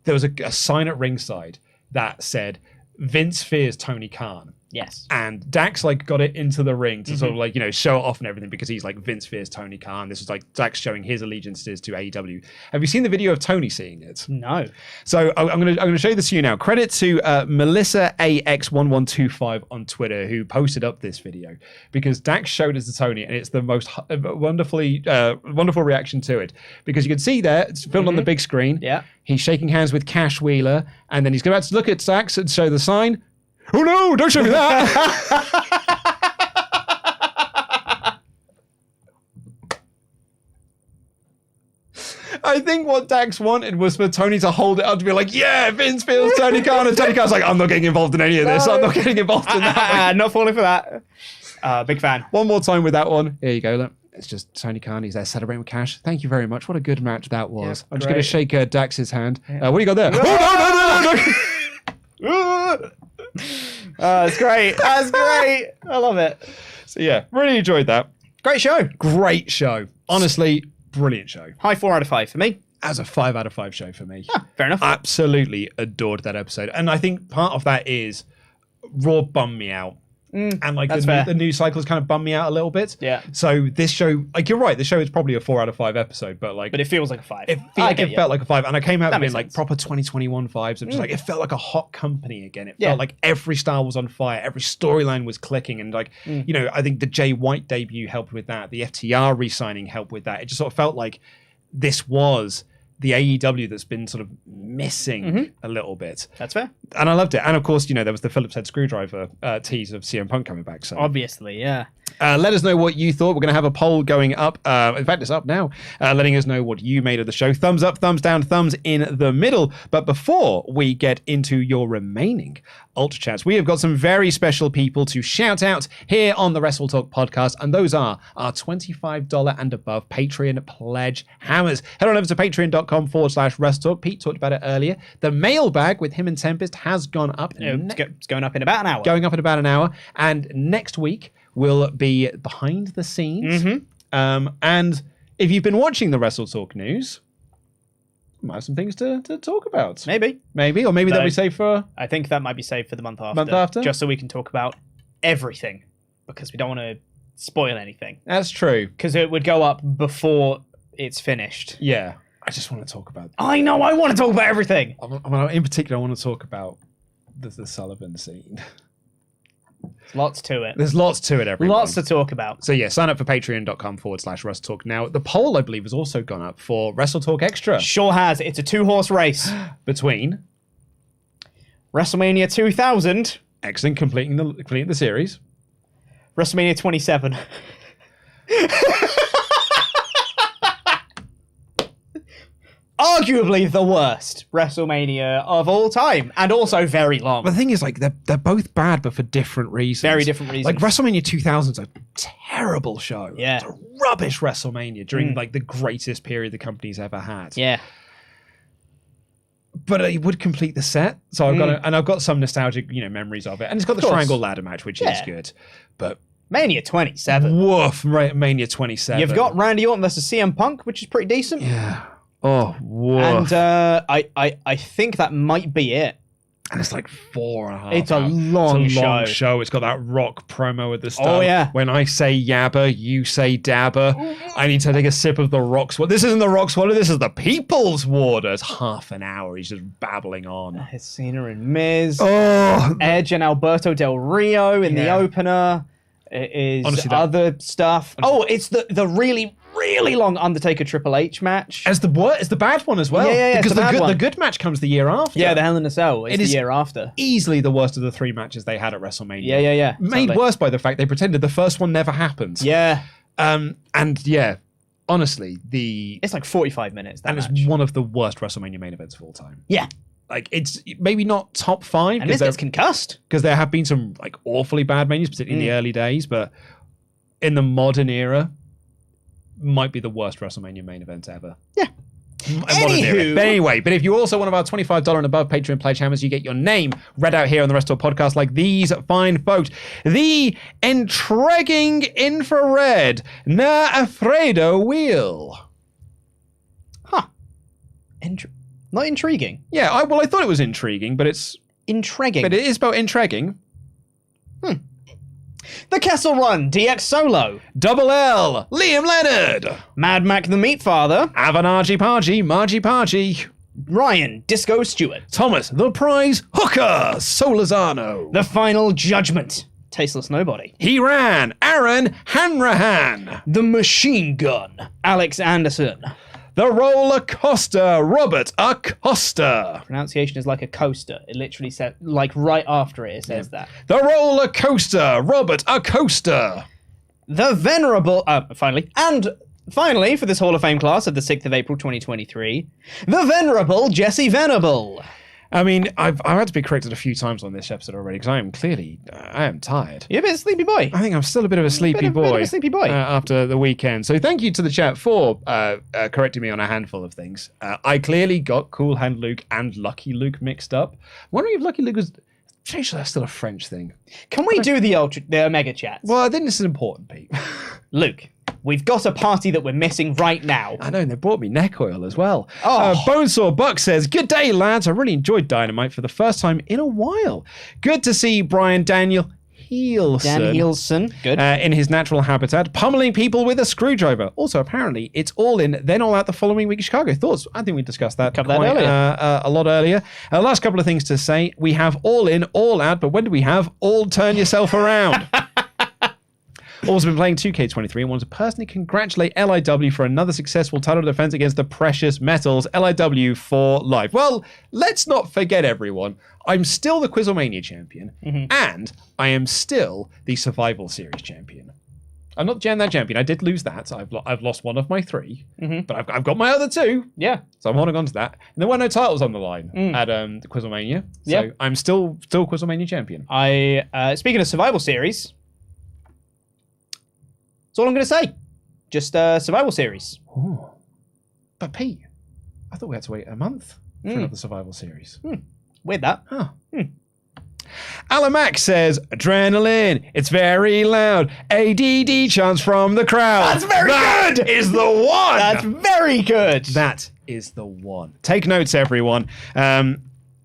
[SPEAKER 1] there was a sign at ringside that said, Vince fears Tony Khan.
[SPEAKER 2] Yes.
[SPEAKER 1] And Dax got it into the ring to sort of show it off and everything, because he's like, Vince fears Tony Khan. This was Dax showing his allegiances to AEW. Have you seen the video of Tony seeing it?
[SPEAKER 2] No.
[SPEAKER 1] So I'm gonna show this to you now. Credit to Melissa AX1125 on Twitter, who posted up this video, because Dax showed it to Tony, and it's the most wonderful reaction to it, because you can see there it's filmed on the big screen.
[SPEAKER 2] Yeah.
[SPEAKER 1] He's shaking hands with Cash Wheeler, and then he's going to look at Dax and show the sign. Oh no, don't show me that. I think what Dax wanted was for Tony to hold it up to be like, yeah, Vince feels Tony Khan. And Tony Khan's like, I'm not getting involved in any of this. I'm not getting involved in that.
[SPEAKER 2] Not falling for that. Big fan.
[SPEAKER 1] One more time with that one. Here you go. Look. It's just Tony Khan. He's there celebrating with Cash. Thank you very much. What a good match that was.
[SPEAKER 2] Yeah,
[SPEAKER 1] I'm just going to shake Dax's hand. What do you got there?
[SPEAKER 2] No. It's great. That's great. I love it.
[SPEAKER 1] So yeah, really enjoyed that.
[SPEAKER 2] Great show.
[SPEAKER 1] Great show. Honestly, brilliant show.
[SPEAKER 2] High 4 out of 5 for me.
[SPEAKER 1] As a 5 out of 5 show for me.
[SPEAKER 2] Yeah, fair enough.
[SPEAKER 1] Absolutely adored that episode. And I think part of that is Raw bummed me out. And the news cycles kind of bummed me out a little bit.
[SPEAKER 2] Yeah.
[SPEAKER 1] So this show, you're right, the show is probably a 4 out of 5 episode, but
[SPEAKER 2] it feels like a 5.
[SPEAKER 1] It felt like a 5, and I came out being proper 2021 vibes. Of just it felt like a hot company again. It felt like every star was on fire, every storyline was clicking, and I think the Jay White debut helped with that. The FTR re-signing helped with that. It just sort of felt like this was the AEW that's been sort of missing a little bit.
[SPEAKER 2] That's fair.
[SPEAKER 1] And I loved it. And of course, there was the Phillips head screwdriver tease of CM Punk coming back. So
[SPEAKER 2] obviously, yeah.
[SPEAKER 1] Let us know what you thought. We're going to have a poll going up. In fact, it's up now, letting us know what you made of the show. Thumbs up, thumbs down, thumbs in the middle. But before we get into your remaining Ultra Chats, we have got some very special people to shout out here on the WrestleTalk podcast, and those are our $25 and above Patreon pledge hammers. Head on over to patreon.com/WrestleTalk. Pete talked about it earlier. The mailbag with him and Tempest has gone up.
[SPEAKER 2] It's going up in about an hour.
[SPEAKER 1] Going up in about an hour. And next week will be behind the scenes. And if you've been watching the WrestleTalk news, we might have some things to talk about.
[SPEAKER 2] Maybe.
[SPEAKER 1] Or maybe that'll be saved for...
[SPEAKER 2] I think that might be saved for the month after. Just so we can talk about everything. Because we don't want to spoil anything.
[SPEAKER 1] That's true.
[SPEAKER 2] Because it would go up before it's finished.
[SPEAKER 1] Yeah. I just want to talk about...
[SPEAKER 2] I know, I want to talk about everything.
[SPEAKER 1] In particular, I want to talk about the Sullivan scene.
[SPEAKER 2] There's lots to it.
[SPEAKER 1] There's lots to it, everyone.
[SPEAKER 2] Lots to talk about.
[SPEAKER 1] So yeah, sign up for patreon.com/WrestleTalk. Now, the poll, I believe, has also gone up for WrestleTalk Extra.
[SPEAKER 2] Sure has. It's a 2-horse race.
[SPEAKER 1] Between...
[SPEAKER 2] WrestleMania 2000.
[SPEAKER 1] Excellent, completing the series.
[SPEAKER 2] WrestleMania 27. Arguably the worst WrestleMania of all time, and also very long.
[SPEAKER 1] But the thing is, like, they're both bad, but for different reasons.
[SPEAKER 2] Very different reasons.
[SPEAKER 1] Like, WrestleMania 2000 is a terrible show.
[SPEAKER 2] Yeah.
[SPEAKER 1] It's a rubbish WrestleMania during, like, the greatest period the company's ever had.
[SPEAKER 2] Yeah.
[SPEAKER 1] But it would complete the set, so I've got some nostalgic, memories of it, and it's got the triangle ladder match, which is good. But
[SPEAKER 2] Mania 27.
[SPEAKER 1] Woof, Mania 27.
[SPEAKER 2] You've got Randy Orton versus CM Punk, which is pretty decent.
[SPEAKER 1] Yeah. Oh, woof.
[SPEAKER 2] And I think that might be it.
[SPEAKER 1] And it's like 4.5
[SPEAKER 2] It's a long
[SPEAKER 1] show. It's got that Rock promo at the start.
[SPEAKER 2] Oh, yeah.
[SPEAKER 1] When I say yabba, you say dabba. I need to take a sip of the Rock's water. This isn't the Rock's water. This is the People's water. It's half an hour. He's just babbling on.
[SPEAKER 2] It's Cena and Miz. Oh. Edge and Alberto Del Rio in the opener. It is honestly, other stuff. It's the really, really long Undertaker Triple H match.
[SPEAKER 1] It's the bad one as well.
[SPEAKER 2] Yeah,
[SPEAKER 1] because the good match comes the year after.
[SPEAKER 2] Yeah, the Hell in a Cell is the year after.
[SPEAKER 1] Easily the worst of the 3 matches they had at WrestleMania.
[SPEAKER 2] Yeah.
[SPEAKER 1] Made worse by the fact they pretended the first one never happened.
[SPEAKER 2] Yeah.
[SPEAKER 1] And yeah, honestly,
[SPEAKER 2] it's like 45 minutes.
[SPEAKER 1] It's one of the worst WrestleMania main events of all time.
[SPEAKER 2] Yeah.
[SPEAKER 1] Like, it's maybe not top 5.
[SPEAKER 2] And this gets concussed.
[SPEAKER 1] Because there have been some, like, awfully bad menus, particularly in the early days, but in the modern era, might be the worst WrestleMania main event ever.
[SPEAKER 2] Yeah.
[SPEAKER 1] Anyway, but if you're also one of our $25 and above Patreon pledge hammers, you get your name read out here on the WrestleTalk podcast like these fine folks. The Intriguing Infrared Na Alfredo Wheel.
[SPEAKER 2] Huh. Not intriguing.
[SPEAKER 1] Yeah, I thought it was intriguing, but it's...
[SPEAKER 2] Intriguing.
[SPEAKER 1] But it is spelled intriguing.
[SPEAKER 2] The Kessel Run, DX Solo.
[SPEAKER 1] Double L, Liam Leonard.
[SPEAKER 2] Mad Mac the Meat Father.
[SPEAKER 1] Avanagi Pargy, Margie Pargy.
[SPEAKER 2] Ryan, Disco Stewart.
[SPEAKER 1] Thomas, The Prize Hooker, Solazano.
[SPEAKER 2] The Final Judgment, Tasteless Nobody.
[SPEAKER 1] He Ran, Aaron Hanrahan.
[SPEAKER 2] The Machine Gun, Alex Anderson.
[SPEAKER 1] The Roller Coaster, Robert Acosta.
[SPEAKER 2] Pronunciation is like a coaster. It literally said, like right after it says that.
[SPEAKER 1] The Roller Coaster, Robert Acosta.
[SPEAKER 2] The Venerable, finally, for this Hall of Fame class of the 6th of April 2023, the Venerable Jesse Venable.
[SPEAKER 1] I mean, I've had to be corrected a few times on this episode already because I am tired.
[SPEAKER 2] You're a bit of a sleepy boy.
[SPEAKER 1] I think I'm still a bit of a sleepy boy. After the weekend. So thank you to the chat for correcting me on a handful of things. I clearly got Cool Hand Luke and Lucky Luke mixed up. I'm wondering if Lucky Luke was... Actually, that's still a French thing.
[SPEAKER 2] Can we do the Omega chats?
[SPEAKER 1] Well, I think this is important, Pete.
[SPEAKER 2] Luke, we've got a party that we're missing right now.
[SPEAKER 1] I know, and they brought me neck oil as well.
[SPEAKER 2] Oh.
[SPEAKER 1] Bonesaw Buck says, good day, lads. I really enjoyed Dynamite for the first time in a while. Good to see Brian Danielson.
[SPEAKER 2] Good.
[SPEAKER 1] In his natural habitat, pummeling people with a screwdriver. Also, apparently, it's All In, then All Out the following week in Chicago. Thoughts? I think we discussed that a lot earlier. Last couple of things to say. We have All In, All Out, but when do we have All Turn Yourself Around? Also been playing 2K23 and wanted to personally congratulate LIW for another successful title defense against the Precious Metals. LIW for life. Well, let's not forget, everyone. I'm still the Quizlemania champion, and I am still the Survival Series champion. I'm not Jan that champion. I did lose that. I've lost one of my 3, but I've got my other 2.
[SPEAKER 2] Yeah.
[SPEAKER 1] So I'm holding on to that. And there were no titles on the line at the Quizzlemania. So I'm still Quizzlemania champion.
[SPEAKER 2] Speaking of Survival Series, that's all I'm going to say. Just Survival Series.
[SPEAKER 1] Ooh. But Pete, I thought we had to wait a month for another Survival Series.
[SPEAKER 2] Weird that.
[SPEAKER 1] Huh. Alamac says, adrenaline, it's very loud. ADD chants from the crowd.
[SPEAKER 2] That's very good.
[SPEAKER 1] That is the one.
[SPEAKER 2] That's very good.
[SPEAKER 1] That is the one. Take notes, everyone.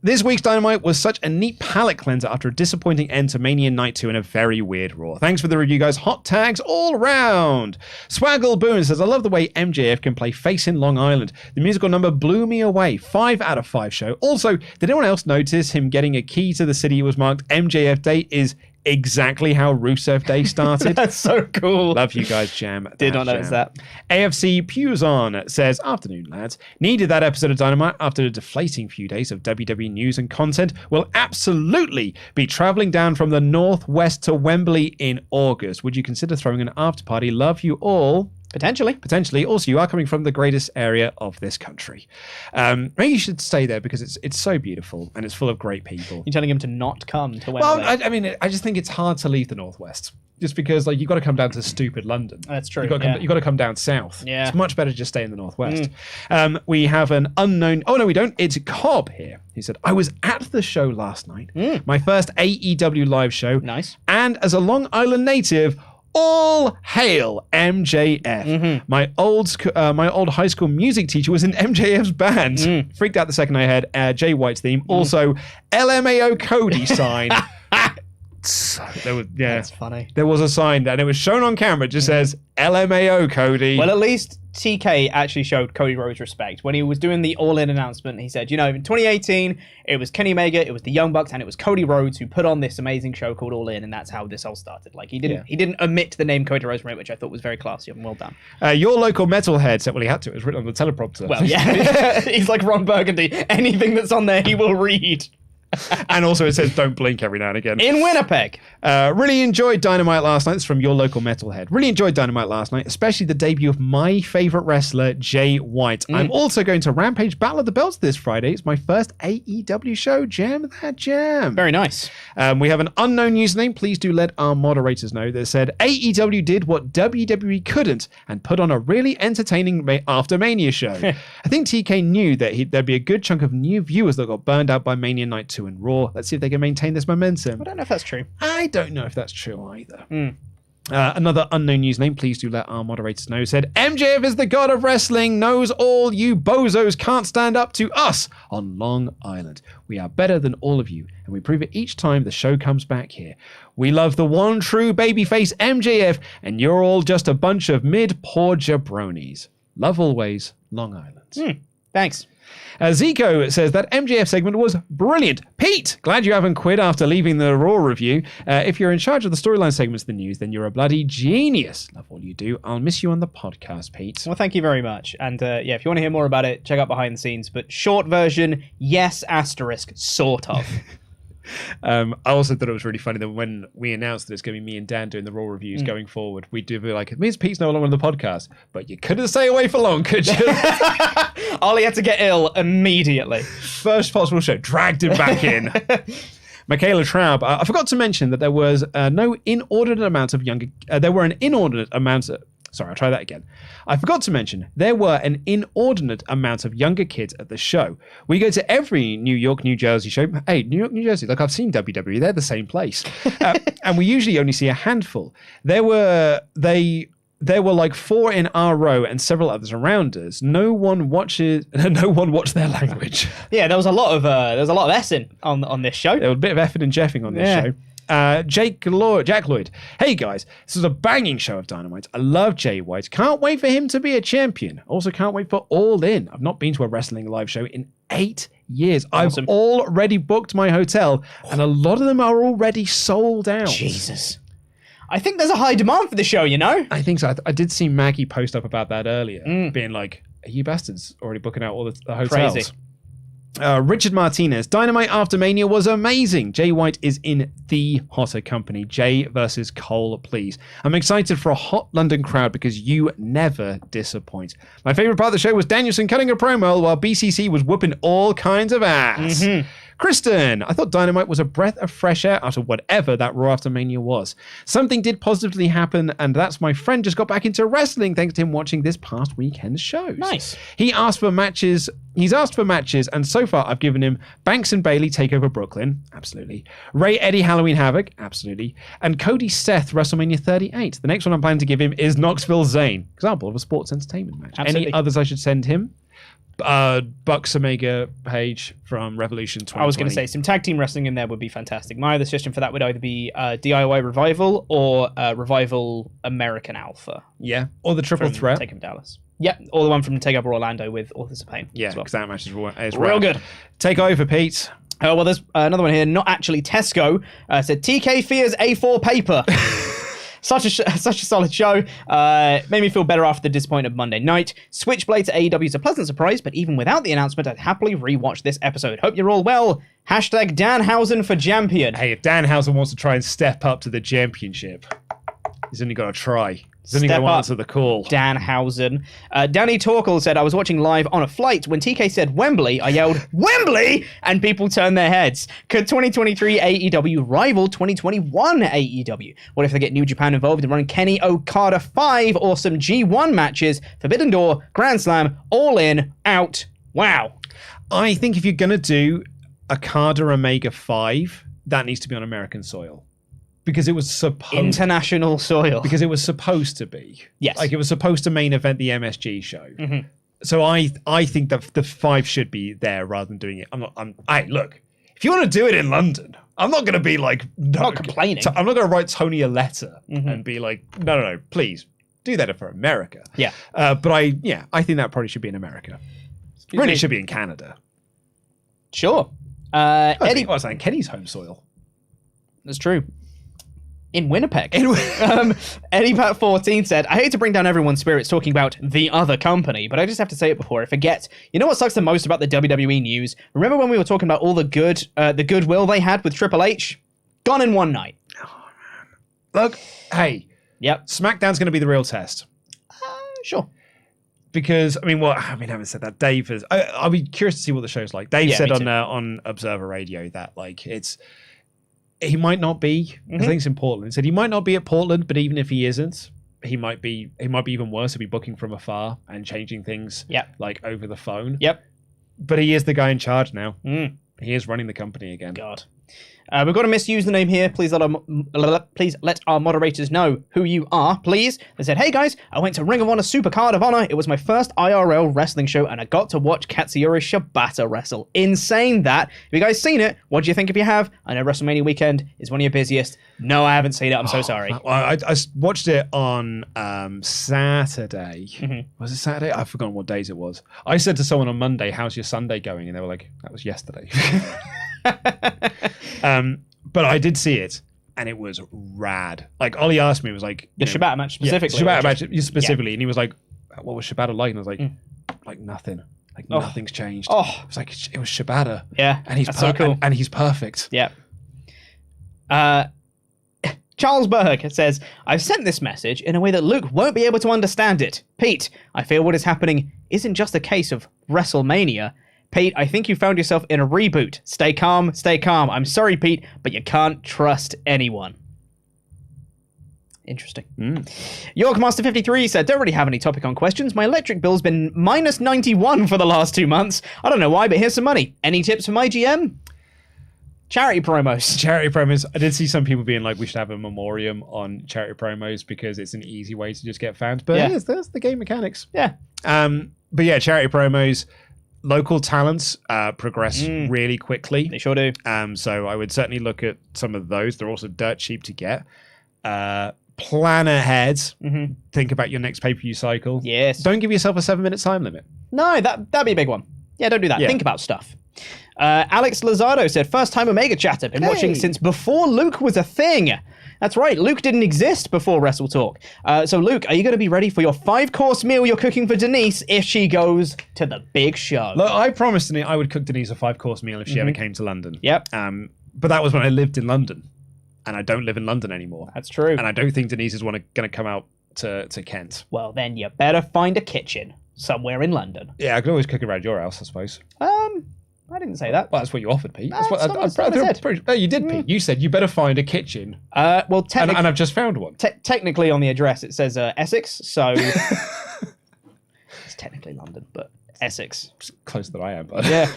[SPEAKER 1] This week's Dynamite was such a neat palate cleanser after a disappointing end to Mania Night 2 and a very weird Raw. Thanks for the review, guys. Hot tags all round. Swaggle Boone says, I love the way MJF can play face in Long Island. The musical number blew me away. 5 out of 5 show. Also, did anyone else notice him getting a key to the city was marked MJF Day is exactly how Rusev Day started?
[SPEAKER 2] That's so cool.
[SPEAKER 1] Love you guys, Jam.
[SPEAKER 2] Did not notice that.
[SPEAKER 1] AFC Pewson says, afternoon, lads. Needed that episode of Dynamite after a deflating few days of WWE news and content. Will absolutely be traveling down from the Northwest to Wembley in August. Would you consider throwing an after party? Love you all. Potentially. Also, you are coming from the greatest area of this country. Maybe you should stay there because it's so beautiful and it's full of great people.
[SPEAKER 2] You're telling him to not come to Wembley?
[SPEAKER 1] Well, I mean, I just think it's hard to leave the Northwest. Just because, like, you've got to come down to stupid London.
[SPEAKER 2] That's true.
[SPEAKER 1] You've got to come down south.
[SPEAKER 2] Yeah.
[SPEAKER 1] It's much better to just stay in the Northwest. We have an unknown... Oh, no, we don't. It's Cobb here. He said, I was at the show last night. My first AEW live show.
[SPEAKER 2] Nice.
[SPEAKER 1] And as a Long Island native... All hail MJF. My old high school music teacher was in MJF's band. Freaked out the second I heard Jay White's theme. Also, LMAO Cody sign. So
[SPEAKER 2] That's funny.
[SPEAKER 1] There was a sign and it was shown on camera. It just says LMAO Cody.
[SPEAKER 2] Well, at least TK actually showed Cody Rhodes respect when he was doing the All In announcement. He said, in 2018, it was Kenny Omega, it was the Young Bucks, and it was Cody Rhodes who put on this amazing show called All In, and that's how this all started. Like he didn't omit the name Cody Rhodes from it, which I thought was very classy and well done.
[SPEAKER 1] Your local metalhead said, well, he had to. It was written on the teleprompter.
[SPEAKER 2] Well, yeah, he's like Ron Burgundy. Anything that's on there, he will read.
[SPEAKER 1] And also it says don't blink every now and again.
[SPEAKER 2] In Winnipeg.
[SPEAKER 1] Really enjoyed Dynamite last night. This is from your local metalhead. Really enjoyed Dynamite last night, especially the debut of my favorite wrestler, Jay White. I'm also going to Rampage Battle of the Belts this Friday. It's my first AEW show. Jam that jam.
[SPEAKER 2] Very nice.
[SPEAKER 1] We have an unknown username. Please do let our moderators know. That said, AEW did what WWE couldn't and put on a really entertaining After Mania show. I think TK knew that there'd be a good chunk of new viewers that got burned out by Mania Night 2 and Raw. Let's see if they can maintain this momentum.
[SPEAKER 2] I don't know if that's true.
[SPEAKER 1] I don't know if that's true either. Another unknown username, please do let our moderators know, said, MJF is the god of wrestling, knows all you bozos can't stand up to us on Long Island. We are better than all of you, and we prove it each time the show comes back here. We love the one true babyface MJF, and you're all just a bunch of mid-poor jabronis. Love always, Long Island.
[SPEAKER 2] Thanks.
[SPEAKER 1] Zico says that MJF segment was brilliant. Pete, glad you haven't quit after leaving the Raw review. If you're in charge of the storyline segments of the news, then you're a bloody genius. Love all you do. I'll miss you on the podcast, Pete.
[SPEAKER 2] Well, thank you very much. And if you want to hear more about it, check out Behind the Scenes. But short version, yes, asterisk, sort of.
[SPEAKER 1] I also thought it was really funny that when we announced that it's going to be me and Dan doing the Raw reviews going forward, we do be like, it means Pete's no longer on the podcast, but you couldn't stay away for long, could you?
[SPEAKER 2] Ollie had to get ill immediately.
[SPEAKER 1] First possible show, dragged him back in. Michaela Traub, I forgot to mention that there was no inordinate amount of younger... there were an inordinate amount of... Sorry, I'll try that again. I forgot to mention, there were an inordinate amount of younger kids at the show. We go to every New York, New Jersey show. Hey, New York, New Jersey, like I've seen WWE, they're the same place. And we usually only see a handful. There were like 4 in our row and several others around us. No one watched their language.
[SPEAKER 2] Yeah, there was a lot of S-ing on this show.
[SPEAKER 1] There was a bit of effing and jeffing on this show. Jack Lloyd. Hey guys, this is a banging show of Dynamite. I love Jay White. Can't wait for him to be a champion. Also can't wait for All In. I've not been to a wrestling live show in 8 years.
[SPEAKER 2] Awesome.
[SPEAKER 1] I've already booked my hotel and a lot of them are already sold out.
[SPEAKER 2] Jesus. I think there's a high demand for the show, you know?
[SPEAKER 1] I think so. I did see Maggie post up about that earlier, being like, are you bastards already booking out all the hotels?
[SPEAKER 2] Crazy.
[SPEAKER 1] Richard Martinez, Dynamite after Mania was amazing. Jay White is in the hotter company. Jay versus Cole, please. I'm excited for a hot London crowd because you never disappoint. My favorite part of the show was Danielson cutting a promo while BCC was whooping all kinds of ass. Kristen, I thought Dynamite was a breath of fresh air out of whatever that Raw After Mania was. Something did positively happen, and that's my friend just got back into wrestling thanks to him watching this past weekend's shows.
[SPEAKER 2] Nice.
[SPEAKER 1] He's asked for matches, and so far I've given him Banks and Bailey take over Brooklyn, absolutely. Ray Eddie Halloween Havoc, absolutely. And Cody Seth WrestleMania 38. The next one I'm planning to give him is Knoxville Zane, example of a sports entertainment match.
[SPEAKER 2] Absolutely.
[SPEAKER 1] Any others I should send him? Bucks Omega Page from Revolution 2020.
[SPEAKER 2] I was going to say some tag team wrestling in there would be fantastic. My other suggestion for that would either be DIY Revival or Revival American Alpha.
[SPEAKER 1] Yeah, or the Triple Threat.
[SPEAKER 2] Take him Dallas. Yeah, or the one from Take Over Orlando with Authors of Pain.
[SPEAKER 1] Yeah, because that match is
[SPEAKER 2] real good.
[SPEAKER 1] Take over, Pete.
[SPEAKER 2] Oh, well, there's another one here. Not actually Tesco. Said TK fears A4 paper. Such a solid show. Made me feel better after the disappointment of Monday night. Switchblade to AEW is a pleasant surprise, but even without the announcement, I'd happily rewatch this episode. Hope you're all well. Hashtag Danhausen for champion.
[SPEAKER 1] Hey, if Danhausen wants to try and step up to the championship, he's only got to try. He's only going to answer the call.
[SPEAKER 2] Danhausen. Danny Torkel said, I was watching live on a flight. When TK said Wembley, I yelled, Wembley! And people turned their heads. Could 2023 AEW rival 2021 AEW? What if they get New Japan involved in running Kenny Okada 5 awesome G1 matches? Forbidden Door, Grand Slam, All In, out. Wow.
[SPEAKER 1] I think if you're going to do Okada Omega 5, that needs to be on American soil. Because it was supposed
[SPEAKER 2] international soil. Because
[SPEAKER 1] it was supposed to be.
[SPEAKER 2] Yes.
[SPEAKER 1] Like it was supposed to main event the MSG show. Mm-hmm. So I think that the 5 should be there rather than doing it. Hey, look, if you want to do it in London, I'm not going to be like
[SPEAKER 2] not complaining.
[SPEAKER 1] I'm not going to write Tony a letter and be like, no, please do that for America.
[SPEAKER 2] Yeah.
[SPEAKER 1] But I think that probably should be in America. Really, it should be in Canada.
[SPEAKER 2] Sure.
[SPEAKER 1] Eddie was saying Kenny's home soil.
[SPEAKER 2] That's true. In Winnipeg. Eddie Pat 14 said, I hate to bring down everyone's spirits talking about the other company, but I just have to say it before I forget. You know what sucks the most about the WWE news? Remember when we were talking about all the goodwill they had with Triple H? Gone in one night.
[SPEAKER 1] Oh, man. Look, hey.
[SPEAKER 2] Yep.
[SPEAKER 1] SmackDown's going to be the real test.
[SPEAKER 2] Sure.
[SPEAKER 1] Because, having said that, Dave has... I'll be curious to see what the show's like. Dave said on Observer Radio that, like, he might not be, because I think it's in Portland. He said he might not be at Portland, but even if he isn't, he might be even worse. He'll be booking from afar and changing things like over the phone.
[SPEAKER 2] Yep.
[SPEAKER 1] But he is the guy in charge now. He is running the company again.
[SPEAKER 2] God. We've got a misused name here. Please let our moderators know who you are, please. They said, hey guys, I went to Ring of Honor Super Card of Honor. It was my first IRL wrestling show, and I got to watch Katsuyori Shibata wrestle. Insane that. Have you guys seen it? What do you think if you have? I know WrestleMania weekend is one of your busiest. No, I haven't seen it. I'm so sorry.
[SPEAKER 1] I watched it on Saturday. Was it Saturday? I've forgotten what days it was. I said to someone on Monday, how's your Sunday going? And they were like, that was yesterday. But I did see it, and it was rad. Like, Ollie asked me, was like...
[SPEAKER 2] The Shibata match specifically.
[SPEAKER 1] Shibata match specifically. And he was like, what was Shibata like? And I was like, like nothing. Like, nothing's changed.
[SPEAKER 2] Oh.
[SPEAKER 1] It was like, it was Shibata.
[SPEAKER 2] Yeah,
[SPEAKER 1] and he's
[SPEAKER 2] so cool.
[SPEAKER 1] And he's perfect.
[SPEAKER 2] Yeah. Charles Berg says, I've sent this message in a way that Luke won't be able to understand it. Pete, I feel what is happening isn't just a case of WrestleMania. Pete, I think you found yourself in a reboot. Stay calm, stay calm. I'm sorry, Pete, but you can't trust anyone. Interesting. Yorkmaster53 said, don't really have any topic on questions. My electric bill's been minus 91 for the last 2 months. I don't know why, but here's some money. Any tips for my GM? Charity promos.
[SPEAKER 1] Charity promos. I did see some people being like, we should have a memoriam on charity promos because it's an easy way to just get fans. But yeah, that's the game mechanics.
[SPEAKER 2] Yeah.
[SPEAKER 1] But yeah, charity promos. Local talents progress really quickly.
[SPEAKER 2] They sure do.
[SPEAKER 1] So I would certainly look at some of those. They're also dirt cheap to get. Plan ahead. Think about your next pay-per-view cycle.
[SPEAKER 2] Yes.
[SPEAKER 1] Don't give yourself a 7-minute time limit.
[SPEAKER 2] No, that'd be a big one. Yeah, don't do that. Yeah. Think about stuff. Alex Lozado said, first time Omega Chatter. Been watching since before Luke was a thing. That's right. Luke didn't exist before WrestleTalk. So, Luke, are you going to be ready for your 5-course meal you're cooking for Denise if she goes to the big show?
[SPEAKER 1] Look, I promised Denise I would cook Denise a 5-course meal if she ever came to London.
[SPEAKER 2] Yep.
[SPEAKER 1] But that was when I lived in London. And I don't live in London anymore.
[SPEAKER 2] That's true.
[SPEAKER 1] And I don't think Denise is going to come out to Kent.
[SPEAKER 2] Well, then you better find a kitchen somewhere in London.
[SPEAKER 1] Yeah, I could always cook around your house, I suppose.
[SPEAKER 2] I didn't say that.
[SPEAKER 1] Well, that's what you offered, Pete.
[SPEAKER 2] That's what I said.
[SPEAKER 1] You did, Pete. You said you better find a kitchen.
[SPEAKER 2] Well,
[SPEAKER 1] and I've just found one.
[SPEAKER 2] Technically, on the address it says Essex, so it's technically London, but Essex.
[SPEAKER 1] It's closer than I am, but
[SPEAKER 2] yeah.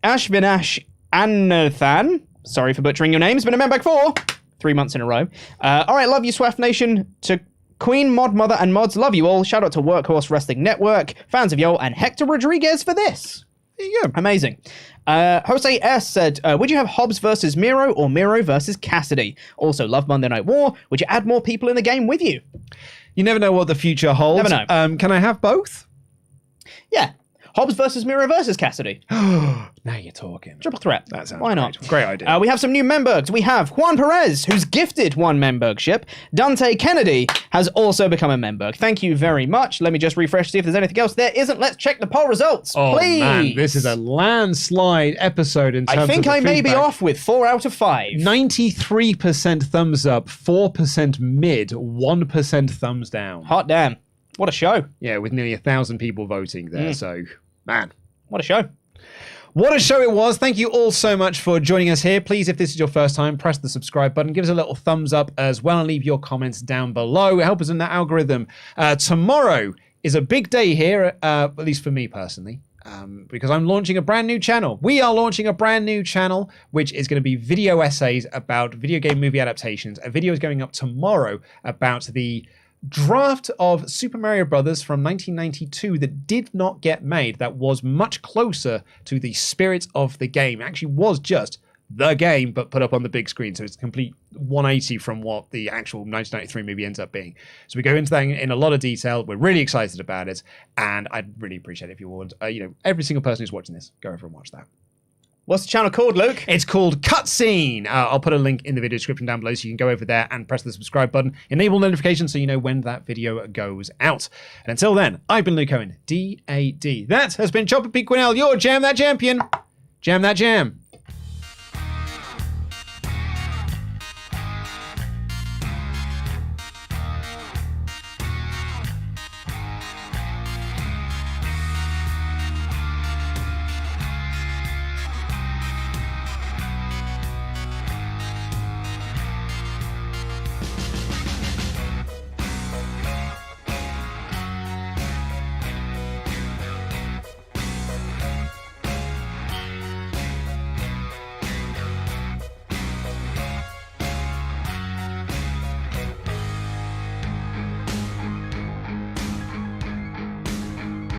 [SPEAKER 2] Ashvinash Anathan. Sorry for butchering your name. It's been a member for 3 months in a row. All right, love you, Swaff Nation. To Queen, Mod Mother, and Mods, love you all. Shout out to Workhorse Wrestling Network, fans of y'all, and Hector Rodriguez for this.
[SPEAKER 1] There you go.
[SPEAKER 2] Amazing. Jose S. said, would you have Hobbs versus Miro or Miro versus Cassidy? Also, love Monday Night War. Would you add more people in the game with you?
[SPEAKER 1] You never know what the future holds.
[SPEAKER 2] Never know.
[SPEAKER 1] Can I have both?
[SPEAKER 2] Yeah. Hobbs versus Miro versus Cassidy.
[SPEAKER 1] Now you're talking.
[SPEAKER 2] Triple threat.
[SPEAKER 1] That sounds
[SPEAKER 2] Why not?
[SPEAKER 1] Great idea.
[SPEAKER 2] We have some new Membergs. We have Juan Perez, who's gifted one Membergship. Dante Kennedy has also become a Memberg. Thank you very much. Let me just refresh, see if there's anything else. There isn't. Let's check the poll results, please.
[SPEAKER 1] Man, this is a landslide episode in terms of
[SPEAKER 2] I think I may be
[SPEAKER 1] feedback.
[SPEAKER 2] off with 4 out of 5.
[SPEAKER 1] 93% thumbs up, 4% mid, 1% thumbs down.
[SPEAKER 2] Hot damn. What a show.
[SPEAKER 1] Yeah, with nearly 1,000 people voting there. So, man.
[SPEAKER 2] What a show.
[SPEAKER 1] What a show it was. Thank you all so much for joining us here. Please, if this is your first time, press the subscribe button. Give us a little thumbs up as well and leave your comments down below. Help us in that algorithm. Tomorrow is a big day here, at least for me personally. Because I'm launching a brand new channel. We are launching a brand new channel, which is going to be video essays about video game movie adaptations. A video is going up tomorrow about the draft of Super Mario Brothers from 1992 that did not get made, that was much closer to the spirit of the game. It actually was just the game, but put up on the big screen. So it's a complete 180 from what the actual 1993 movie ends up being. So we go into that in a lot of detail. We're really excited about it. And I'd really appreciate it if you would, every single person who's watching this, go over and watch that.
[SPEAKER 2] What's the channel called, Luke?
[SPEAKER 1] It's called Cutscene. I'll put a link in the video description down below so you can go over there and press the subscribe button. Enable notifications so you know when that video goes out. And until then, I've been Luke Owen, DAD. That has been Chopper Pete Quinnell, your Jam That Champion. Jam that jam.